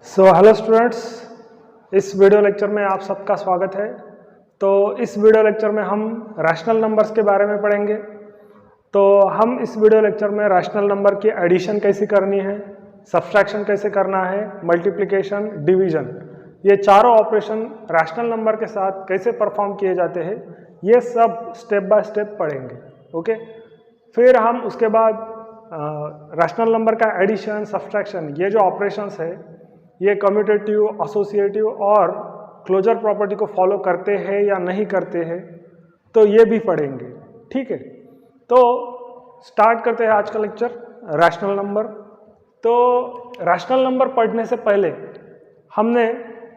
Hello students, इस video lecture में आप सबका स्वागत है। तो इस वीडियो लेक्चर में हम रैशनल नंबर्स के बारे में पढ़ेंगे। तो हम इस वीडियो लेक्चर में रैशनल नंबर की एडिशन कैसे करनी है, सब्सट्रैक्शन कैसे करना है, मल्टीप्लिकेशन, डिवीजन, ये चारों ऑपरेशन रैशनल नंबर के साथ कैसे परफॉर्म किए जाते हैं, ये सब स्टेप बाय स्टेप पढ़ेंगे। ओके, फिर हम उसके बाद रैशनल नंबर का एडिशन, सब्सट्रैक्शन, ये जो ऑपरेशंस है ये कम्यूटेटिव, एसोसिएटिव और क्लोजर प्रॉपर्टी को फॉलो करते हैं या नहीं करते हैं, तो ये भी पढ़ेंगे। ठीक है, तो स्टार्ट करते हैं आज का लेक्चर, रैशनल नंबर। तो रैशनल नंबर पढ़ने से पहले हमने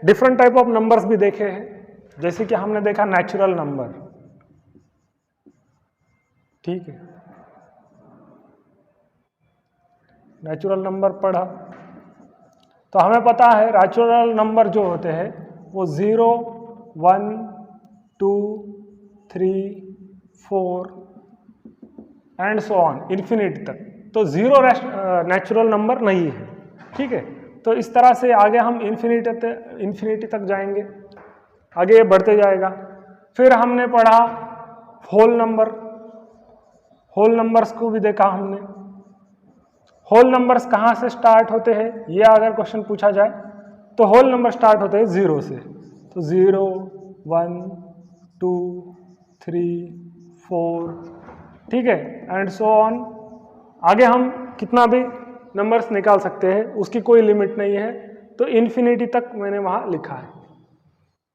डिफरेंट टाइप ऑफ नंबर्स भी देखे हैं, जैसे कि हमने देखा नेचुरल नंबर। ठीक है, नेचुरल नंबर पढ़ा तो हमें पता है नेचुरल नंबर जो होते हैं वो 0, 1, 2, 3, 4 एंड सो ऑन इन्फिनिटी तक। तो 0 नेचुरल नंबर नहीं है। ठीक है, तो इस तरह से आगे हम इन्फिनिटी तक जाएंगे, आगे बढ़ते जाएगा। फिर हमने पढ़ा होल नंबर, होल नंबर्स को भी देखा हमने। होल नंबर्स कहाँ से स्टार्ट होते हैं, ये अगर क्वेश्चन पूछा जाए तो होल नंबर स्टार्ट होते हैं 0 से। तो 0, 1, 2, 3, 4, ठीक है, एंड सो ऑन। आगे हम कितना भी नंबर्स निकाल सकते हैं, उसकी कोई लिमिट नहीं है। तो इन्फिनिटी तक मैंने वहाँ लिखा है।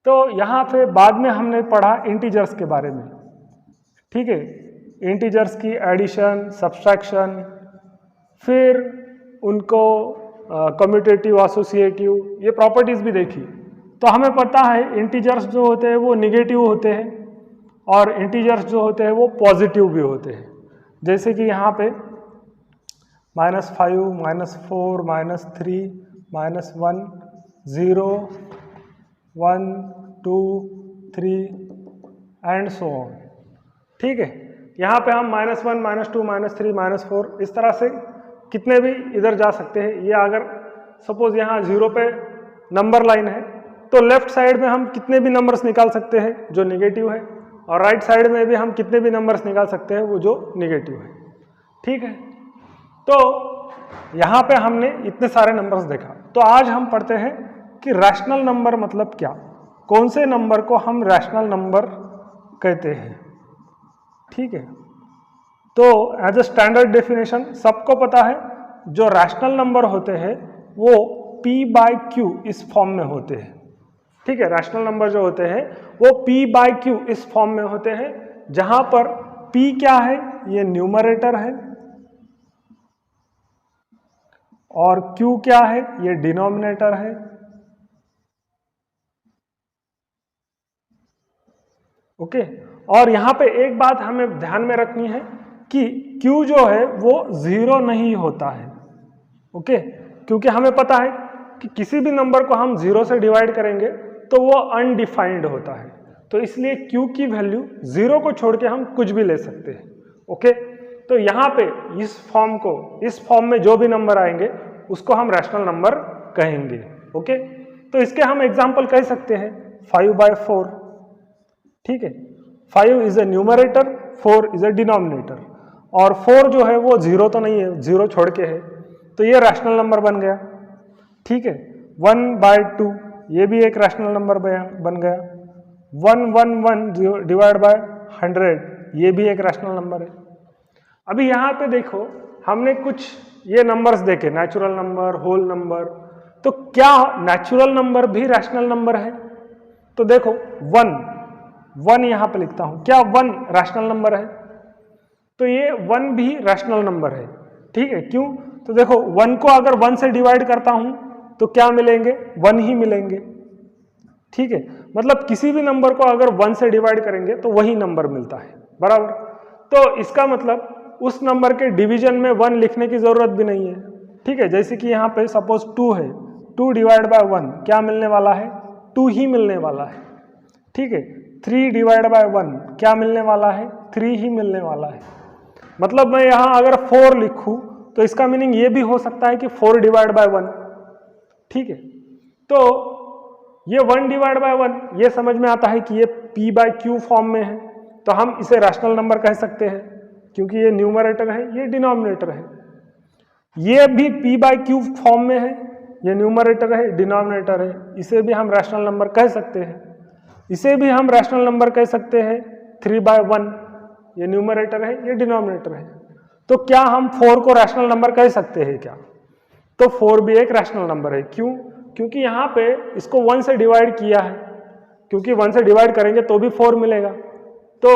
तो यहाँ पे बाद में हमने पढ़ा इंटीजर्स के बारे में। ठीक है, इंटीजर्स की एडिशन, सब्सट्रैक्शन, फिर उनको कम्यूटेटिव, एसोसिएटिव, ये प्रॉपर्टीज भी देखी। तो हमें पता है इंटीजर्स जो होते हैं वो निगेटिव होते हैं और इंटीजर्स जो होते हैं वो पॉजिटिव भी होते हैं। जैसे कि यहाँ पे -5, -4, -3, -1, 0, 1, 2, 3 एंड सो ऑन। ठीक है, यहाँ पे हम -1, -2, -3, -4 इस तरह से कितने भी इधर जा सकते हैं। ये अगर सपोज यहाँ 0 पे नंबर लाइन है तो लेफ्ट साइड में हम कितने भी नंबर्स निकाल सकते हैं जो निगेटिव है, और राइट साइड में भी हम कितने भी नंबर्स निकाल सकते हैं वो जो निगेटिव है। ठीक है, तो यहाँ पे हमने इतने सारे नंबर्स देखा। तो आज हम पढ़ते हैं कि रैशनल नंबर मतलब क्या, कौन से नंबर को हम रैशनल नंबर कहते हैं। ठीक है, तो एज अ स्टैंडर्ड डेफिनेशन सबको पता है जो रैशनल नंबर होते हैं वो p/q इस फॉर्म में होते हैं। ठीक है, रैशनल नंबर जो होते हैं वो p/q इस फॉर्म में होते हैं, जहां पर p क्या है, ये न्यूमरेटर है, और q क्या है, ये डिनोमिनेटर है। ओके, और यहां पे एक बात हमें ध्यान में रखनी है कि q जो है वो 0 नहीं होता है। ओके, क्योंकि हमें पता है कि किसी भी नंबर को हम 0 से डिवाइड करेंगे तो वो अनडिफाइंड होता है। तो इसलिए q की वैल्यू 0 को छोड़ के हम कुछ भी ले सकते हैं। ओके, तो यहाँ पे इस फॉर्म में जो भी नंबर आएंगे उसको हम रैशनल नंबर कहेंगे। ओके, तो इसके हम एग्जाम्पल कह सकते हैं 5/4। ठीक है, 5 is a numerator, 4 is a denominator, और 4 जो है वो 0 तो नहीं है, 0 छोड़ के है, तो ये रैशनल नंबर बन गया। ठीक है, 1/2 ये भी एक रैशनल नंबर बन गया। 111 डिवाइड बाय 100 ये भी एक रैशनल नंबर है। अभी यहाँ पे देखो हमने कुछ ये नंबर्स देखे, नेचुरल नंबर, होल नंबर। तो क्या नेचुरल नंबर भी रैशनल नंबर है? तो देखो 1 यहाँ पे लिखता हूं, क्या 1 रैशनल नंबर है? तो ये 1 भी रैशनल नंबर है। ठीक है, क्यों? तो देखो 1 को अगर 1 से डिवाइड करता हूं तो क्या मिलेंगे, 1 ही मिलेंगे। ठीक है, मतलब किसी भी नंबर को अगर 1 से डिवाइड करेंगे तो वही नंबर मिलता है, बराबर। तो इसका मतलब उस नंबर के डिवीजन में 1 लिखने की जरूरत भी नहीं है। ठीक है, जैसे कि यहाँ पे सपोज 2 है, 2 डिवाइड बाय 1 क्या मिलने वाला है, 2 ही मिलने वाला है। ठीक है, 3 डिवाइड बाय 1 क्या मिलने वाला है, 3 ही मिलने वाला है। मतलब मैं यहाँ अगर 4 लिखूं तो इसका मीनिंग ये भी हो सकता है कि 4 डिवाइड बाय 1। ठीक है, तो ये 1 डिवाइड बाय 1 ये समझ में आता है कि ये p बाय क्यू फॉर्म में है, तो हम इसे रैशनल नंबर कह सकते हैं क्योंकि ये न्यूमरेटर है, ये डिनोमिनेटर है। ये भी p बाय क्यू फॉर्म में है, ये न्यूमरेटर है, डिनोमिनेटर है, इसे भी हम रैशनल नंबर कह सकते हैं। इसे भी हम रैशनल नंबर कह सकते हैं 3 बाय 1, ये न्यूमरेटर है, ये डिनोमिनेटर है। तो क्या हम 4 को रैशनल नंबर कह सकते हैं क्या? तो 4 भी एक रैशनल नंबर है। क्यों? क्योंकि यहाँ पे इसको 1 से डिवाइड किया है, क्योंकि 1 से डिवाइड करेंगे तो भी 4 मिलेगा। तो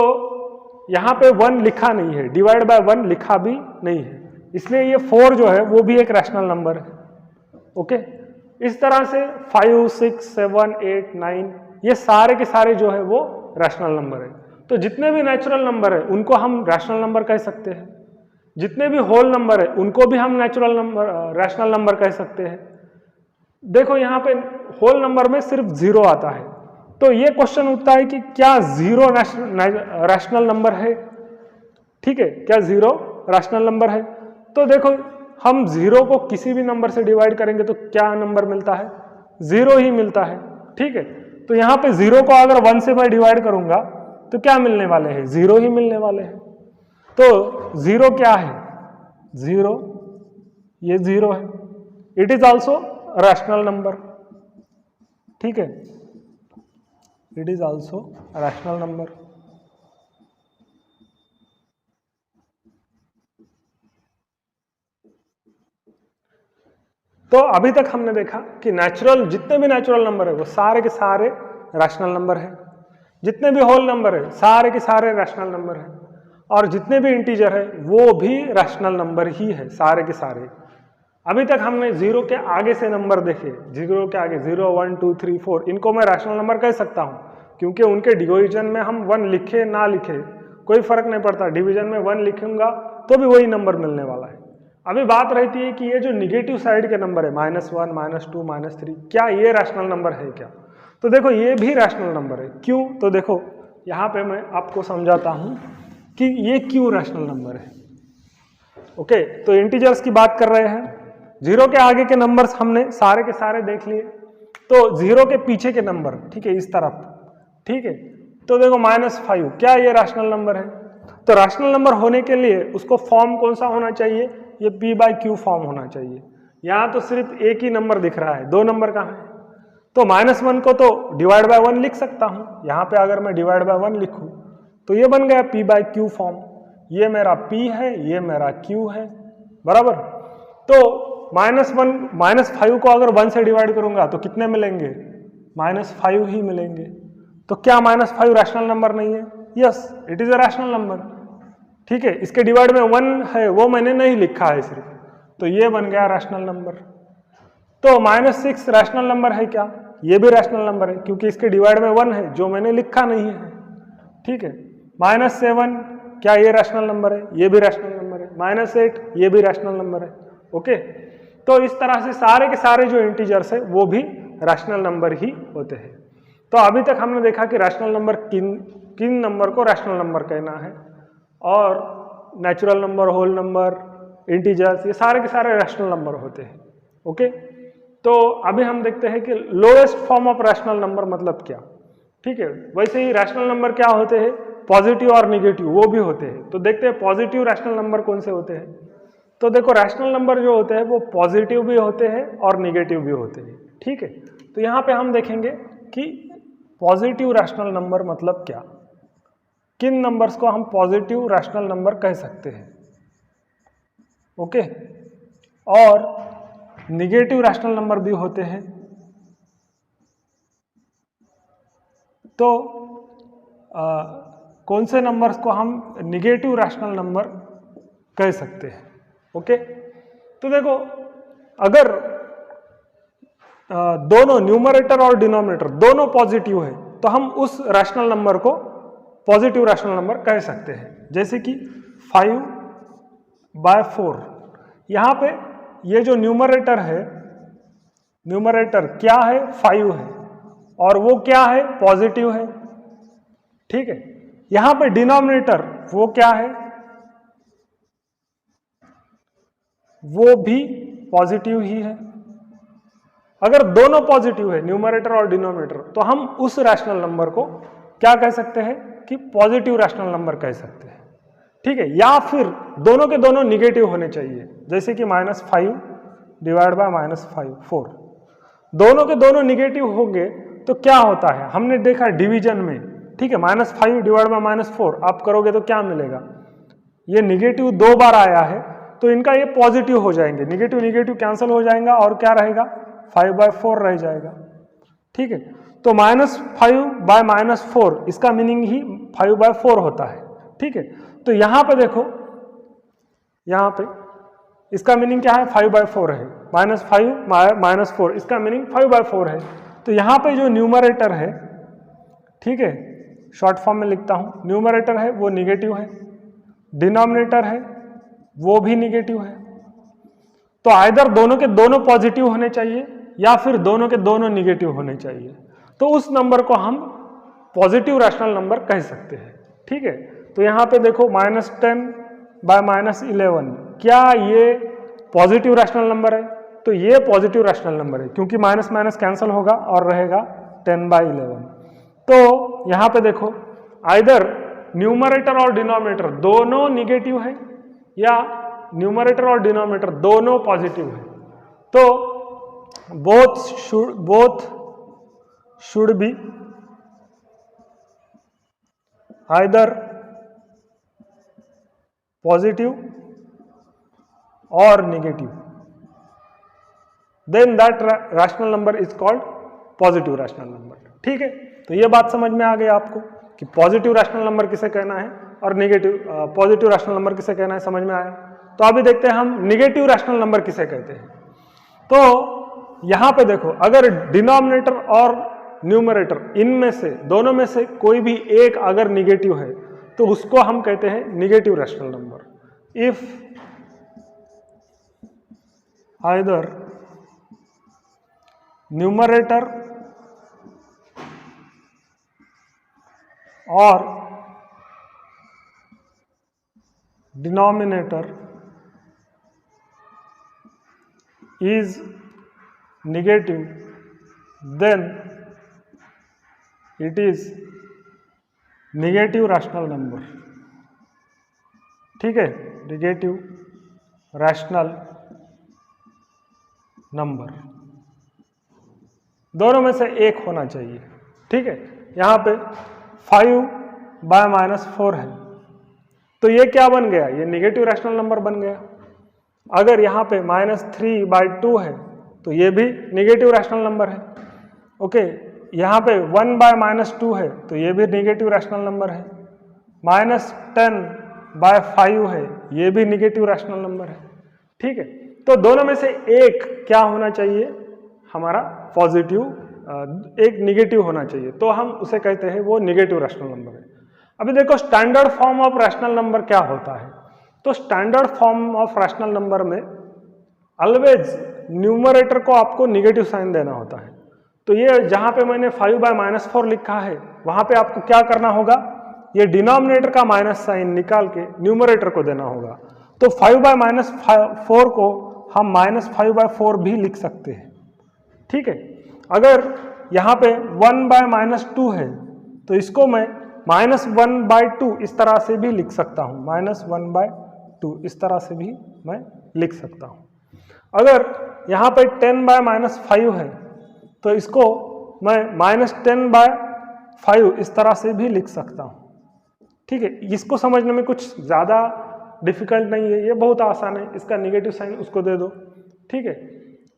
यहाँ पे 1 लिखा नहीं है, डिवाइड बाय 1 लिखा भी नहीं है, इसलिए ये 4 जो है वो भी एक रैशनल नंबर है। ओके, इस तरह से 5, 6, 7, 8, 9 ये सारे के सारे जो है वो रैशनल नंबर है। तो जितने भी नेचुरल नंबर है उनको हम रैशनल नंबर कह सकते हैं, जितने भी होल नंबर है उनको भी हम रैशनल नंबर कह सकते हैं। देखो यहाँ पे होल नंबर में सिर्फ 0 आता है, तो ये क्वेश्चन उठता है कि क्या 0 रैशनल नंबर है? ठीक है, क्या 0 रैशनल नंबर है? तो देखो हम 0 को किसी भी नंबर से डिवाइड करेंगे तो क्या नंबर मिलता है? 0 ही मिलता है। ठीक है, तो यहाँ पे 0 को अगर 1 से मैं डिवाइड करूंगा तो क्या मिलने वाले हैं? 0 ही मिलने वाले हैं। तो 0 क्या है? 0, ये 0 है, it is also rational number. ठीक है, it is also rational number. तो अभी तक हमने देखा कि जितने भी नेचुरल नंबर है वो सारे के सारे रैशनल नंबर है, जितने भी होल नंबर है सारे के सारे रैशनल नंबर है, और जितने भी इंटीजर है वो भी रैशनल नंबर ही है सारे के सारे। अभी तक हमने 0 के आगे से नंबर देखे, 0 के आगे 0, 1, 2, 3, 4 इनको मैं रैशनल नंबर कह सकता हूँ, क्योंकि उनके डिवीजन में हम 1 लिखे ना लिखे कोई फर्क नहीं पड़ता, डिवीजन में 1 लिखूंगा तो भी वही नंबर मिलने वाला है। अभी बात रहती है कि ये जो निगेटिव साइड के नंबर है -1, -2, -3, क्या ये रैशनल नंबर है क्या? तो देखो ये भी रैशनल नंबर है। क्यों? तो देखो यहाँ पे मैं आपको समझाता हूँ कि ये क्यों रैशनल नंबर है। ओके, तो इंटीजर्स की बात कर रहे हैं, 0 के आगे के नंबर्स हमने सारे के सारे देख लिए, तो 0 के पीछे के नंबर, ठीक है, इस तरफ, ठीक है, तो देखो -5, क्या ये रैशनल नंबर है? तो रैशनल नंबर होने के लिए उसको फॉर्म कौन सा होना चाहिए? ये p बाय क्यू फॉर्म होना चाहिए। यहाँ तो सिर्फ एक ही नंबर दिख रहा है, 2 नंबर कहाँ है? तो -1 को तो डिवाइड बाय 1 लिख सकता हूँ, यहाँ पे अगर मैं डिवाइड बाय 1 लिखूँ तो ये बन गया p बाय क्यू फॉर्म, ये मेरा p है, ये मेरा q है, बराबर। तो -5 को अगर 1 से डिवाइड करूंगा तो कितने मिलेंगे? -5 ही मिलेंगे। तो क्या -5 रैशनल नंबर नहीं है? Yes, it is a rational number. ठीक है, इसके डिवाइड में 1 है वो मैंने नहीं लिखा है सिर्फ, तो ये बन गया रैशनल नंबर। तो -6 रैशनल नंबर है क्या? ये भी रैशनल नंबर है क्योंकि इसके डिवाइड में 1 है जो मैंने लिखा नहीं है। ठीक है, -7 क्या ये रैशनल नंबर है? ये भी रैशनल नंबर है। -8 ये भी रैशनल नंबर है। ओके, तो इस तरह से सारे के सारे जो इंटीजर्स है वो भी रैशनल नंबर ही होते हैं। तो अभी तक हमने देखा कि रैशनल नंबर किन नंबर को रैशनल नंबर कहना है, और natural number, whole number, integers ये सारे के सारे रैशनल नंबर होते हैं। ओके, तो अभी हम देखते हैं कि lowest form of rational number मतलब क्या। ठीक है, वैसे ही रैशनल नंबर क्या होते हैं? पॉजिटिव और निगेटिव वो भी होते हैं। तो देखते हैं पॉजिटिव रैशनल नंबर कौन से होते हैं। तो देखो रैशनल नंबर जो होते हैं वो पॉजिटिव भी होते हैं और निगेटिव भी होते हैं। ठीक है, तो यहाँ पे हम देखेंगे कि पॉजिटिव रैशनल नंबर मतलब क्या, किन नंबर्स को हम पॉजिटिव रैशनल नंबर कह सकते हैं। ओके, और निगेटिव रैशनल नंबर भी होते हैं। तो कौन से नंबर्स को हम निगेटिव रैशनल नंबर कह सकते हैं। ओके, तो देखो अगर दोनों न्यूमरेटर और डिनोमिनेटर दोनों पॉजिटिव है तो हम उस रैशनल नंबर को पॉजिटिव रैशनल नंबर कह सकते हैं। जैसे कि 5/4, यहाँ पे ये जो न्यूमरेटर है, न्यूमरेटर क्या है? 5 है, और वो क्या है? पॉजिटिव है। ठीक है, यहाँ पे डिनोमिनेटर वो क्या है? वो भी पॉजिटिव ही है। अगर दोनों पॉजिटिव है, न्यूमरेटर और डिनोमिनेटर, तो हम उस रैशनल नंबर को क्या कह सकते हैं कि पॉजिटिव रैशनल नंबर कह सकते हैं। ठीक है, या फिर दोनों के दोनों निगेटिव होने चाहिए, जैसे कि -5 डिवाइड बाय -5 4, दोनों के दोनों निगेटिव होंगे तो क्या होता है, हमने देखा डिवीजन में। ठीक है, -5 डिवाइड बाय -4 आप करोगे तो क्या मिलेगा, ये निगेटिव 2 बार आया है तो इनका ये पॉजिटिव हो जाएंगे, निगेटिव निगेटिव कैंसिल हो जाएगा और क्या रहेगा 5/4 रह जाएगा। ठीक है, तो -5 बाय -4 इसका मीनिंग ही 5/4 होता है। ठीक है, तो यहां पे देखो, यहां पे इसका मीनिंग क्या है 5/4 है, -5 -4 इसका मीनिंग 5/4 है। तो यहां पे जो न्यूमरेटर है, ठीक है, शॉर्ट फॉर्म में लिखता हूं, न्यूमरेटर है वो निगेटिव है, डिनोमिनेटर है वो भी निगेटिव है। तो आइदर दोनों के दोनों पॉजिटिव होने चाहिए या फिर दोनों के दोनों निगेटिव होने चाहिए, तो उस नंबर को हम पॉजिटिव रैशनल नंबर कह सकते हैं। ठीक है, तो यहां पे देखो -10 बाय -11, क्या ये पॉजिटिव रैशनल नंबर है, तो ये पॉजिटिव रैशनल नंबर है क्योंकि माइनस माइनस कैंसिल होगा और रहेगा 10/11। तो यहां पे देखो आइदर न्यूमरेटर और डिनोमिनेटर दोनों निगेटिव है या न्यूमरेटर और डिनोमिनेटर दोनों पॉजिटिव है, तो both should be either positive और negative, then that rational number is called positive rational number. ठीक है, तो ये बात समझ में आ गई आपको कि पॉजिटिव रैशनल नंबर किसे कहना है और निगेटिव पॉजिटिव रैशनल नंबर किसे कहना है, समझ में आया। तो अभी देखते हैं हम निगेटिव रैशनल नंबर किसे कहते हैं। तो यहां पे देखो, अगर डिनोमिनेटर और न्यूमरेटर इनमें से दोनों में से कोई भी एक अगर निगेटिव है तो उसको हम कहते हैं negative rational number. If either numerator और denominator is negative, then it is negative rational number। ठीक है, नेगेटिव रैशनल नंबर, दोनों में से एक होना चाहिए। ठीक है, यहां पे 5/-4 है तो ये क्या बन गया, ये नेगेटिव रैशनल नंबर बन गया। अगर यहाँ पे -3/2 है तो ये भी नेगेटिव रैशनल नंबर है। ओके, यहाँ पे 1/-2 है तो ये भी नेगेटिव रैशनल नंबर है। -10/5 है, ये भी नेगेटिव रैशनल नंबर है। ठीक है, तो दोनों में से एक क्या होना चाहिए, हमारा पॉजिटिव, एक नेगेटिव होना चाहिए, तो हम उसे कहते हैं वो नेगेटिव रैशनल नंबर है। अभी देखो standard form of rational number क्या होता है। तो standard form of rational number में ऑलवेज न्यूमरेटर को आपको निगेटिव साइन देना होता है। तो ये जहां पे मैंने 5/-4 लिखा है वहां पे आपको क्या करना होगा, ये डिनोमिनेटर का माइनस साइन निकाल के न्यूमरेटर को देना होगा। तो 5/-4 को हम -5/4 भी लिख सकते हैं। ठीक है, अगर यहाँ पे 1/-2 है तो इसको मैं -1/2 इस तरह से भी लिख सकता हूँ, -1/2 इस तरह से भी मैं लिख सकता हूँ। अगर यहाँ पे 10/-5 है तो इसको मैं -10/5 इस तरह से भी लिख सकता हूँ। ठीक है, इसको समझने में कुछ ज़्यादा डिफिकल्ट नहीं है, ये बहुत आसान है। इसका निगेटिव साइन उसको दे दो। ठीक है,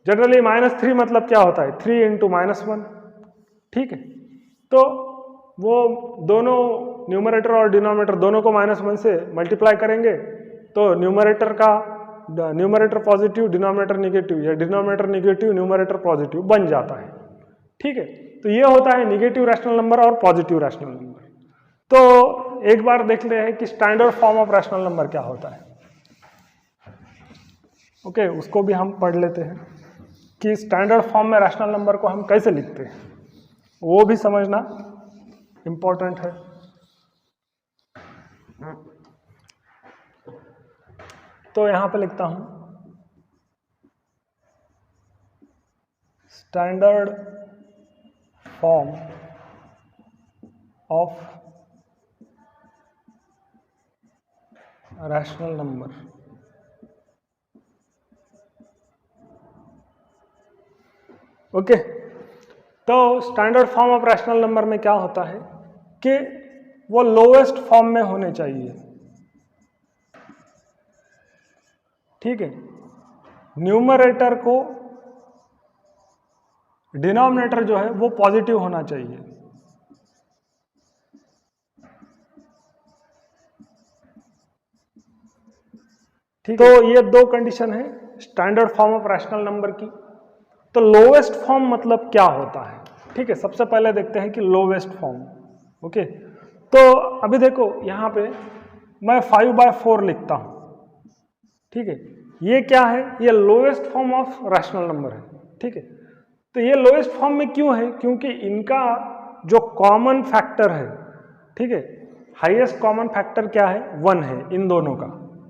जनरली -3 मतलब क्या होता है, 3 × -1। ठीक है, तो वो दोनों न्यूमरेटर और डिनोमिनेटर दोनों को -1 से मल्टीप्लाई करेंगे तो न्यूमरेटर पॉजिटिव डिनोमिनेटर निगेटिव या डिनोमिनेटर निगेटिव न्यूमरेटर पॉजिटिव बन जाता है। ठीक है, तो ये होता है निगेटिव रैशनल नंबर और पॉजिटिव रैशनल नंबर। तो एक बार देख ले हैं कि standard form of rational number क्या होता है। ओके, उसको भी हम पढ़ लेते हैं कि स्टैंडर्ड फॉर्म में रैशनल नंबर को हम कैसे लिखते हैं, वो भी समझना इंपॉर्टेंट है। तो यहां पे लिखता हूं standard form of rational number. Okay, तो standard form of rational number में क्या होता है कि वो लोएस्ट फॉर्म में होने चाहिए। ठीक है, न्यूमरेटर को डिनोमिनेटर जो है वो पॉजिटिव होना चाहिए। ठीक, तो ये दो कंडीशन है standard form of rational number की। तो लोवेस्ट फॉर्म मतलब क्या होता है? ठीक है, सबसे पहले देखते हैं कि लोवेस्ट फॉर्म। ओके, तो अभी देखो यहां पे मैं 5/4 लिखता हूं। ठीक है, ये क्या है? ये lowest form of rational number है। ठीक है, तो ये लोएस्ट फॉर्म में क्यों है? क्योंकि इनका जो कॉमन फैक्टर है, ठीक है, हाईएस्ट कॉमन फैक्टर क्या है? 1 है इन दोनों का।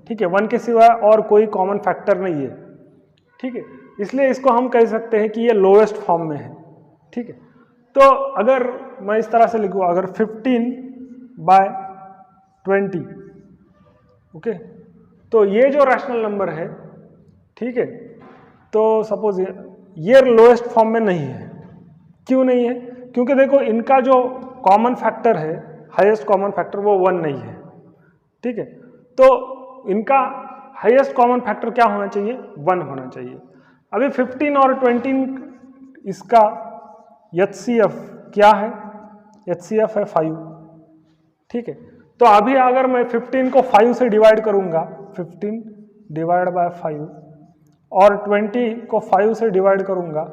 ठीक है, 1 के सिवा और कोई कॉमन फैक्टर नहीं है। ठीक है, इसलिए इसको हम कह सकते हैं कि ये लोएस्ट फॉर्म में है। ठीक है, तो अगर मैं इस तरह से लिखूँ, अगर 15/20, ओके, तो ये जो रैशनल नंबर है, ठीक है, तो सपोज ये लोएस्ट फॉर्म में नहीं है। क्यों नहीं है? क्योंकि देखो इनका जो कॉमन फैक्टर है, हाईएस्ट कॉमन फैक्टर, वो 1 नहीं है। ठीक है, तो इनका हाईएस्ट कॉमन फैक्टर क्या होना चाहिए? 1 होना चाहिए। अभी 15 और 20 इसका HCF क्या है? HCF है 5। ठीक है, तो अभी अगर मैं 15 को 5 से डिवाइड करूंगा, 15 डिवाइड बाय 5, और 20 को 5 से डिवाइड करूंगा,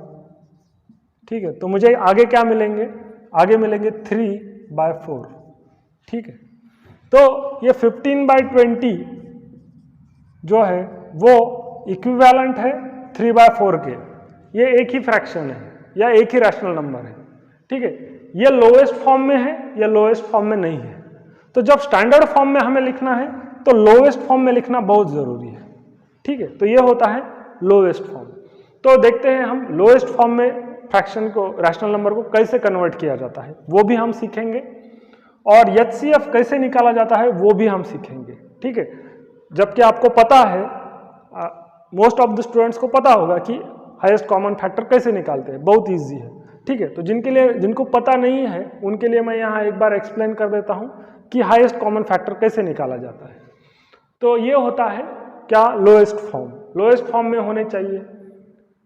ठीक है, तो मुझे आगे क्या मिलेंगे? आगे मिलेंगे 3/4। ठीक है, तो ये 15/20 जो है वो इक्विवेलेंट है 3/4 के। ये एक ही फ्रैक्शन है या एक ही रैशनल नंबर है। ठीक है, ये लोएस्ट फॉर्म में है या लोएस्ट फॉर्म में नहीं है। तो जब स्टैंडर्ड फॉर्म में हमें लिखना है तो लोएस्ट फॉर्म में लिखना बहुत जरूरी है। ठीक है, तो ये होता है लोएस्ट फॉर्म। तो देखते हैं हम लोएस्ट फॉर्म में फ्रैक्शन को, रैशनल नंबर को कैसे कन्वर्ट किया जाता है, वो भी हम सीखेंगे, और HCF कैसे निकाला जाता है वो भी हम सीखेंगे। ठीक है, जबकि आपको पता है, मोस्ट ऑफ द स्टूडेंट्स को पता होगा कि हाईएस्ट कॉमन फैक्टर कैसे निकालते हैं, बहुत ईजी है। ठीक है, तो जिनको पता नहीं है उनके लिए मैं यहाँ एक बार एक्सप्लेन कर देता हूँ कि हाईएस्ट कॉमन फैक्टर कैसे निकाला जाता है। तो ये होता है क्या? Lowest form. लोएस्ट फॉर्म में होने चाहिए,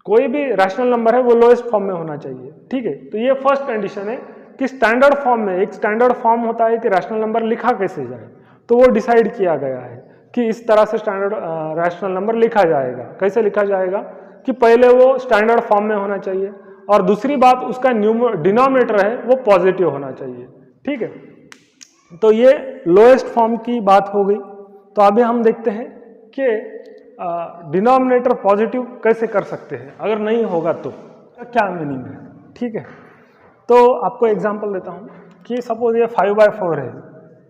कोई भी रैशनल नंबर है वो लोएस्ट फॉर्म में होना चाहिए। ठीक है, तो ये फर्स्ट कंडीशन है कि स्टैंडर्ड फॉर्म में, एक स्टैंडर्ड फॉर्म होता है कि रैशनल नंबर लिखा कैसे जाए, तो वो डिसाइड किया गया है कि इस तरह से स्टैंडर्ड रैशनल नंबर लिखा जाएगा। कैसे लिखा जाएगा कि पहले वो स्टैंडर्ड फॉर्म में होना चाहिए, और दूसरी बात उसका डिनोमिनेटर है वो पॉजिटिव होना चाहिए। ठीक है, तो ये लोएस्ट फॉर्म की बात हो गई। तो अभी हम देखते हैं कि डिनोमिनेटर पॉजिटिव कैसे कर सकते हैं, अगर नहीं होगा तो क्या मीनिंग है। ठीक है, तो आपको एग्जांपल देता हूँ कि सपोज ये 5/4 है।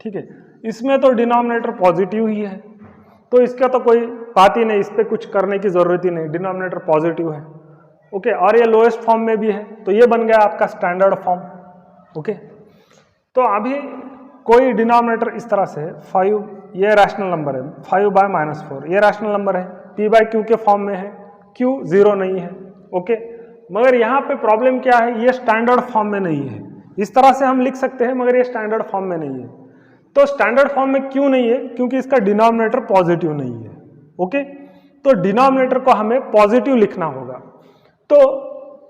ठीक है, इसमें तो डिनोमिनेटर पॉजिटिव ही है, तो इसका तो कोई बात ही नहीं, इस पर कुछ करने की जरूरत ही नहीं, डिनोमिनेटर पॉजिटिव है। ओके, और ये लोएस्ट फॉर्म में भी है, तो ये बन गया आपका स्टैंडर्ड फॉर्म। ओके, तो अभी कोई डिनोमिनेटर इस तरह से 5, ये रैशनल नंबर है, 5/-4 ये रैशनल नंबर है, P/Q के फॉर्म में है, Q 0 नहीं है। ओके, मगर यहाँ पे प्रॉब्लम क्या है? ये स्टैंडर्ड फॉर्म में नहीं है। इस तरह से हम लिख सकते हैं मगर ये स्टैंडर्ड फॉर्म में नहीं है। तो स्टैंडर्ड फॉर्म में क्यों नहीं है? क्योंकि इसका डिनोमिनेटर पॉजिटिव नहीं है। ओके, तो डिनोमिनेटर को हमें पॉजिटिव लिखना होगा। तो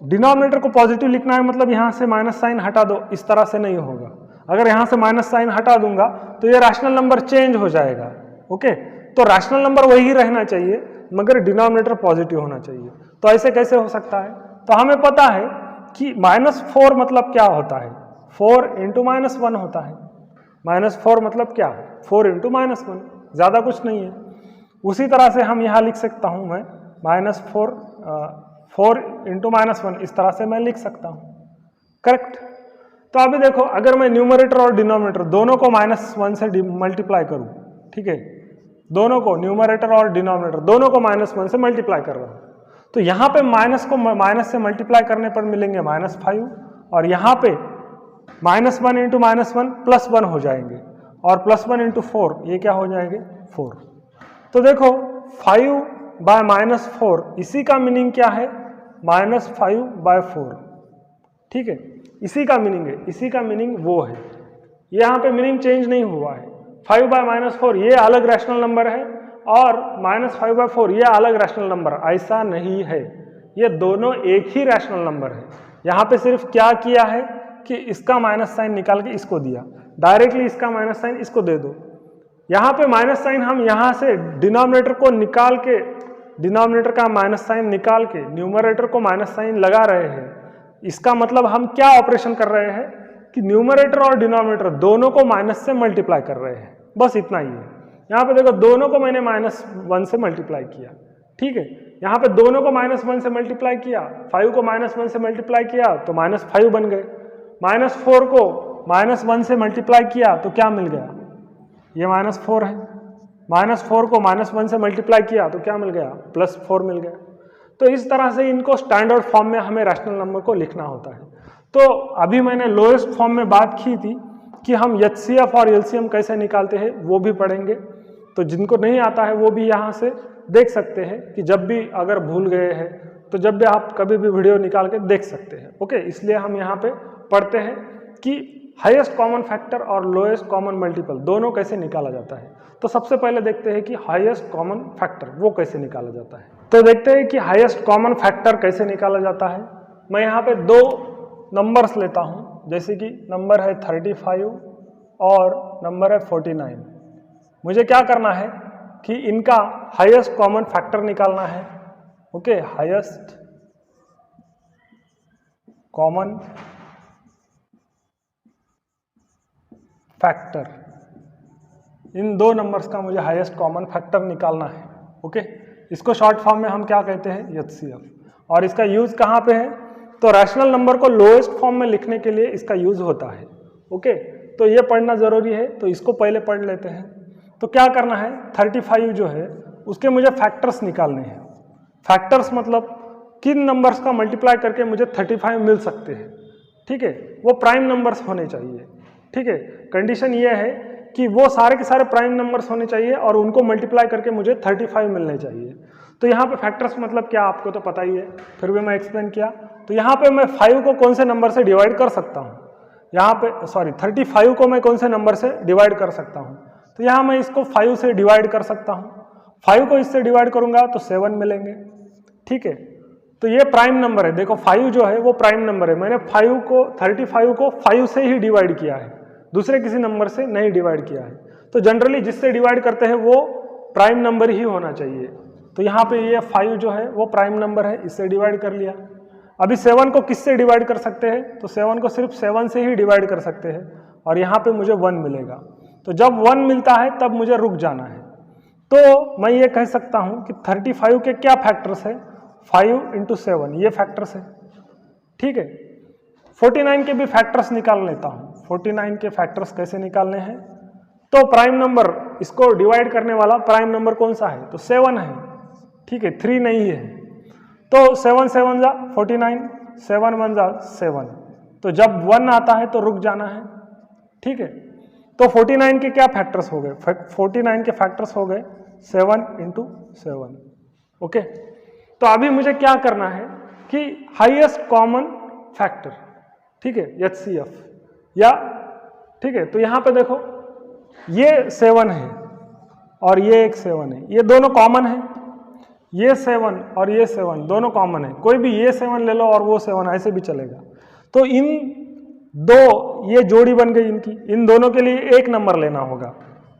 डिनोमिनेटर को पॉजिटिव लिखना है मतलब यहाँ से माइनस साइन हटा दो, इस तरह से नहीं होगा। अगर यहाँ से माइनस साइन हटा दूंगा तो ये रैशनल नंबर चेंज हो जाएगा। ओके, तो रैशनल नंबर वही रहना चाहिए मगर डिनोमिनेटर पॉजिटिव होना चाहिए। तो ऐसे कैसे हो सकता है? तो हमें पता है कि -4 मतलब क्या होता है? 4 × -1 होता है। -4 मतलब क्या है? 4 × -1, ज़्यादा कुछ नहीं है। उसी तरह से हम यहाँ लिख सकता हूँ मैं -4 × -1, इस तरह से मैं लिख सकता हूँ। करेक्ट? तो अभी देखो, अगर मैं न्यूमरेटर और डिनोमिनेटर दोनों को -1 से मल्टीप्लाई करूँ, ठीक है, दोनों को, न्यूमरेटर और डिनोमिनेटर दोनों को -1 से मल्टीप्लाई कर रहा हूँ, तो यहाँ पे माइनस को माइनस से मल्टीप्लाई करने पर मिलेंगे -5 और यहाँ पे -1 इंटू -1 +1 हो जाएंगे और +1 इंटू 4 ये क्या हो जाएंगे 4। तो देखो 5/-4 इसी का मीनिंग क्या है -5/4। ठीक है, इसी का मीनिंग है, इसी का मीनिंग वो है, यहाँ पे मीनिंग चेंज नहीं हुआ है। 5/-4 ये अलग रैशनल नंबर है और -5/4 ये अलग रैशनल नंबर, ऐसा नहीं है, ये दोनों एक ही रैशनल नंबर है। यहाँ पे सिर्फ क्या किया है कि इसका माइनस साइन निकाल के इसको दिया, डायरेक्टली इसका माइनस साइन इसको दे दो। यहाँ पे माइनस साइन हम यहाँ से डिनोमिनेटर को निकाल के, डिनोमिनेटर का माइनस साइन निकाल के न्यूमरेटर को माइनस साइन लगा रहे हैं। इसका मतलब हम क्या ऑपरेशन कर रहे हैं कि न्यूमरेटर और डिनोमिनेटर दोनों को माइनस से मल्टीप्लाई कर रहे हैं, बस इतना ही है। यहाँ पे देखो दोनों को मैंने -1 से मल्टीप्लाई किया, ठीक है, यहाँ पे दोनों को -1 से मल्टीप्लाई किया, 5 को -1 से मल्टीप्लाई किया तो -5 बन गए, -4 को -1 से मल्टीप्लाई किया तो क्या मिल गया, ये -4 है, -4 को -1 से मल्टीप्लाई किया तो क्या मिल गया +4 मिल गया। तो इस तरह से इनको स्टैंडर्ड फॉर्म में हमें रैशनल नंबर को लिखना होता है। तो अभी मैंने लोएस्ट फॉर्म में बात की थी कि हम HCF और LCM कैसे निकालते हैं वो भी पढ़ेंगे, तो जिनको नहीं आता है वो भी यहाँ से देख सकते हैं कि जब भी अगर भूल गए हैं तो जब भी आप कभी भी वीडियो निकाल के देख सकते हैं। ओके, इसलिए हम यहाँ पे पढ़ते हैं कि हाईएस्ट कॉमन फैक्टर और लोएस्ट कॉमन मल्टीपल दोनों कैसे निकाला जाता है। तो सबसे पहले देखते हैं कि हाईएस्ट कॉमन फैक्टर वो कैसे निकाला जाता है। तो देखते हैं कि हाईएस्ट कॉमन फैक्टर कैसे निकाला जाता है। मैं यहाँ पे 2 नंबर्स लेता हूँ, जैसे कि नंबर है 35 और नंबर है 49। मुझे क्या करना है कि इनका हाईएस्ट कॉमन फैक्टर निकालना है। ओके, हाईएस्ट कॉमन फैक्टर, इन 2 नंबर्स का मुझे हाईएस्ट कॉमन फैक्टर निकालना है। ओके, इसको शॉर्ट फॉर्म में हम क्या कहते हैं HCF, और इसका यूज कहाँ पे है, तो रैशनल नंबर को लोएस्ट फॉर्म में लिखने के लिए इसका यूज होता है। ओके, तो ये पढ़ना जरूरी है, तो इसको पहले पढ़ लेते हैं। तो क्या करना है, 35 जो है उसके मुझे फैक्टर्स निकालने हैं। फैक्टर्स मतलब किन नंबर्स का मल्टीप्लाई करके मुझे 35 मिल सकते हैं। ठीक है, वो प्राइम नंबर्स होने चाहिए। ठीक है, कंडीशन ये है कि वो सारे के सारे प्राइम नंबर्स होने चाहिए और उनको मल्टीप्लाई करके मुझे 35 मिलने चाहिए। तो यहाँ पे फैक्टर्स मतलब क्या आपको तो पता ही है, फिर भी मैं एक्सप्लेन किया। तो यहाँ पे मैं 5 को कौन से नंबर से डिवाइड कर सकता हूँ, यहाँ पे 35 को मैं कौन से नंबर से डिवाइड कर सकता हूँ, तो यहाँ मैं इसको 5 से डिवाइड कर सकता हूँ। 5 को इससे डिवाइड करूँगा तो 7 मिलेंगे। ठीक है, तो ये प्राइम नंबर है। देखो 5 जो है वो प्राइम नंबर है, मैंने 35 को 5 से ही डिवाइड किया है, दूसरे किसी नंबर से नहीं डिवाइड किया है। तो जनरली जिससे डिवाइड करते हैं वो प्राइम नंबर ही होना चाहिए। तो यहाँ पे ये 5 जो है वो प्राइम नंबर है, इससे डिवाइड कर लिया। अभी 7 को किससे डिवाइड कर सकते हैं, तो 7 को सिर्फ 7 से ही डिवाइड कर सकते हैं और यहाँ पे मुझे 1 मिलेगा। तो जब 1 मिलता है तब मुझे रुक जाना है। तो मैं ये कह सकता हूँ कि 35 के क्या फैक्टर्स है, 5 × 7 ये फैक्टर्स है। ठीक है, 49 के भी फैक्टर्स निकाल लेता हूँ। 49 के फैक्टर्स कैसे निकालने हैं, तो प्राइम नंबर, इसको डिवाइड करने वाला प्राइम नंबर कौन सा है, तो 7 है। ठीक है, 3 नहीं है। तो 7 7 जा 49, 7 1 जा 7। तो जब 1 आता है तो रुक जाना है। ठीक है, तो 49 के क्या फैक्टर्स हो गए, 49 के फैक्टर्स हो गए 7 × 7। ओके, तो अभी मुझे क्या करना है कि हाईएस्ट कॉमन फैक्टर, ठीक है, HCF या, ठीक है, तो यहाँ पे देखो ये 7 है और ये एक 7 है, ये दोनों कॉमन है। ये 7 और ये 7 दोनों कॉमन है, कोई भी ये 7 ले लो और वो 7 ऐसे भी चलेगा। तो इन दो, ये जोड़ी बन गई इनकी, इन दोनों के लिए एक नंबर लेना होगा।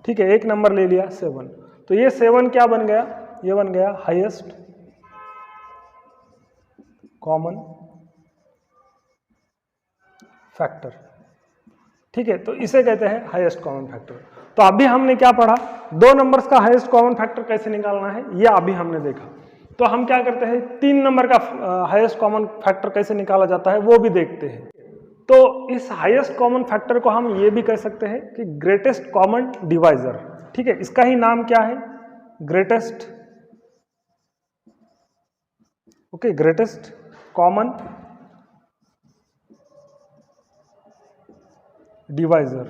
ठीक है, एक नंबर ले लिया 7, तो ये 7 क्या बन गया, ये बन गया हाईएस्ट कॉमन फैक्टर। ठीक है, तो इसे कहते हैं हाईएस्ट कॉमन फैक्टर। तो अभी हमने क्या पढ़ा, 2 नंबर्स का हाईएस्ट कॉमन फैक्टर कैसे निकालना है ये अभी हमने देखा। तो हम क्या करते हैं, 3 नंबर का हाईएस्ट कॉमन फैक्टर कैसे निकाला जाता है वो भी देखते हैं। तो इस हाईएस्ट कॉमन फैक्टर को हम ये भी कह सकते हैं कि ग्रेटेस्ट कॉमन डिवाइजर। ठीक है, इसका ही नाम क्या है, greatest okay, greatest common divisor,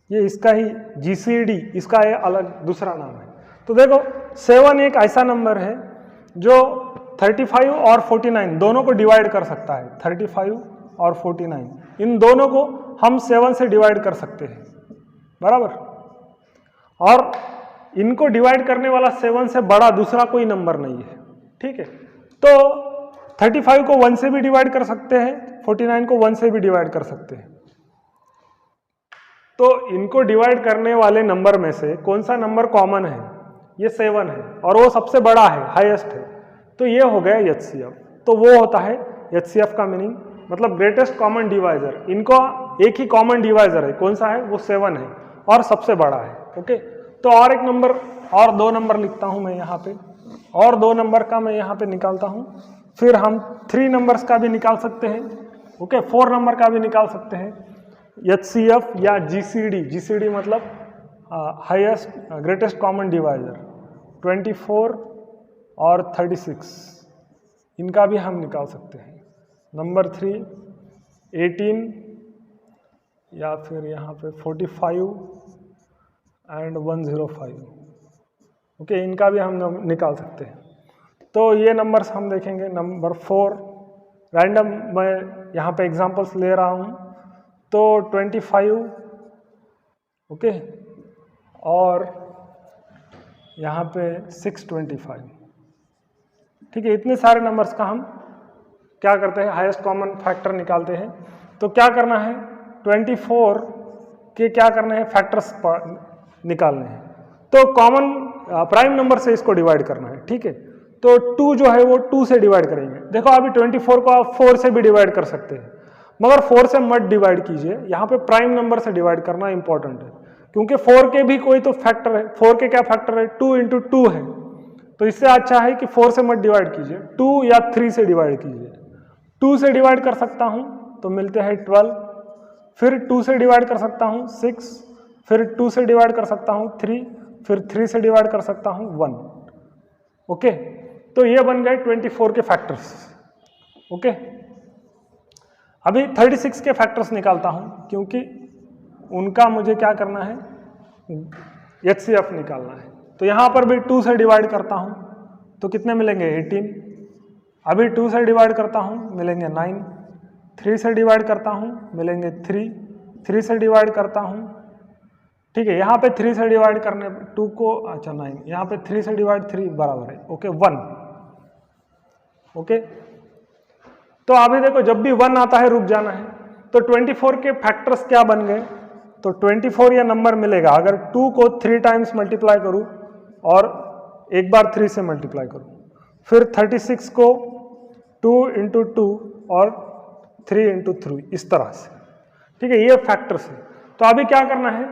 ये इसका ही GCD, इसका ये अलग दूसरा नाम है। तो देखो 7 एक ऐसा नंबर है जो 35 और 49 दोनों को डिवाइड कर सकता है। 35 और 49 इन दोनों को हम 7 से डिवाइड कर सकते हैं, बराबर। और इनको डिवाइड करने वाला 7 से बड़ा दूसरा कोई नंबर नहीं है, ठीक है। तो 35 को 1 से भी डिवाइड कर सकते हैं, 49 को 1 से भी डिवाइड कर सकते हैं। तो इनको डिवाइड करने वाले नंबर में से कौन सा नंबर कॉमन है? ये 7 है और वो सबसे बड़ा है, हाईएस्ट है। तो ये हो गया HCF। तो वो होता है HCF का मीनिंग, मतलब ग्रेटेस्ट कॉमन डिवाइजर। इनको एक ही कॉमन डिवाइजर है, कौन सा है? वो 7 है और सबसे बड़ा है। ओके, तो और एक नंबर और 2 नंबर लिखता हूं मैं यहाँ पे, और 2 नंबर का मैं यहाँ पे निकालता हूँ। फिर हम 3 नंबर्स का भी निकाल सकते हैं, ओके, 4 नंबर का भी निकाल सकते हैं। HCF या GCD मतलब हाईएस्ट ग्रेटेस्ट कॉमन डिवाइजर 24 और 36, इनका भी हम निकाल सकते हैं। नंबर 3 18 या फिर यहाँ पे 45 एंड 105, ओके, इनका भी हम निकाल सकते हैं। तो ये नंबर्स हम देखेंगे। नंबर 4 रैंडम, मैं यहाँ पे एग्जांपल्स ले रहा हूँ। तो 25, ओके, और यहाँ पे 625, ठीक है। इतने सारे नंबर्स का हम क्या करते हैं? हाईएस्ट कॉमन फैक्टर निकालते हैं। तो क्या करना है? 24 के क्या करने हैं? फैक्टर्स निकालने हैं। तो कॉमन प्राइम नंबर से इसको डिवाइड करना है, ठीक है। तो 2 जो है वो 2 से डिवाइड करेंगे। देखो अभी 24 को आप 4 से भी डिवाइड कर सकते हैं, मगर 4 से मत डिवाइड कीजिए। यहाँ पे प्राइम नंबर से डिवाइड करना इंपॉर्टेंट है, क्योंकि 4 के भी कोई तो फैक्टर है। 4 के क्या फैक्टर है? 2 इंटू 2 है। तो इससे अच्छा है कि 4 से मत डिवाइड कीजिए, 2 या 3 से डिवाइड कीजिए। 2 से डिवाइड कर सकता हूँ तो मिलते हैं 12, फिर 2 से डिवाइड कर सकता हूँ 6, फिर 2 से डिवाइड कर सकता हूँ 3, फिर 3 से डिवाइड कर सकता हूँ 1, ओके। तो ये बन गए 24 के फैक्टर्स, ओके। अभी 36 के फैक्टर्स निकालता हूँ, क्योंकि उनका मुझे क्या करना है? HCF निकालना है। तो यहाँ पर भी 2 से डिवाइड करता हूँ तो कितने मिलेंगे? 18। अभी 2 से डिवाइड करता हूँ मिलेंगे 9, 3 से डिवाइड करता हूँ मिलेंगे 3, 3 से डिवाइड करता हूँ, ठीक है। यहाँ पे 3 से डिवाइड करने 2 को, अच्छा 9, यहाँ पे 3 से डिवाइड 3 बराबर है, ओके, 1, ओके। तो अभी देखो जब भी 1 आता है रुक जाना है। तो 24 के फैक्टर्स क्या बन गए? तो 24 यह नंबर मिलेगा अगर 2 को 3 टाइम्स मल्टीप्लाई करूं और एक बार 3 से मल्टीप्लाई करूं, फिर 36 को 2 इंटू 2 और 3 इंटू 3, इस तरह से, ठीक है। ये फैक्टर्स है। तो अभी क्या करना है?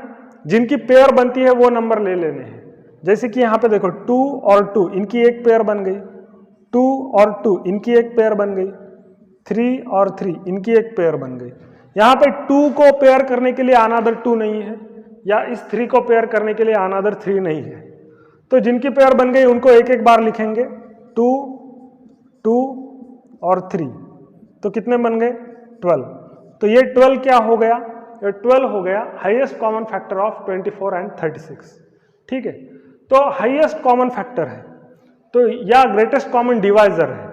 जिनकी पेयर बनती है वो नंबर ले लेने हैं। जैसे कि यहाँ पे देखो 2 और 2 इनकी एक पेयर बन गई, 2 और 2 इनकी एक पेयर बन गई, 3 और 3 इनकी एक पेयर बन गई। यहाँ पे 2 को पेयर करने के लिए अनदर 2 नहीं है, या इस 3 को पेयर करने के लिए अनदर 3 नहीं है। तो जिनकी पेयर बन गई उनको एक एक बार लिखेंगे, 2, 2 और 3। तो कितने बन गए? 12। तो ये 12 क्या हो गया? ये 12 हो गया highest common factor of 24 and 36, ठीक है। तो हाईएस्ट कॉमन फैक्टर है, तो या ग्रेटेस्ट कॉमन डिवाइजर है,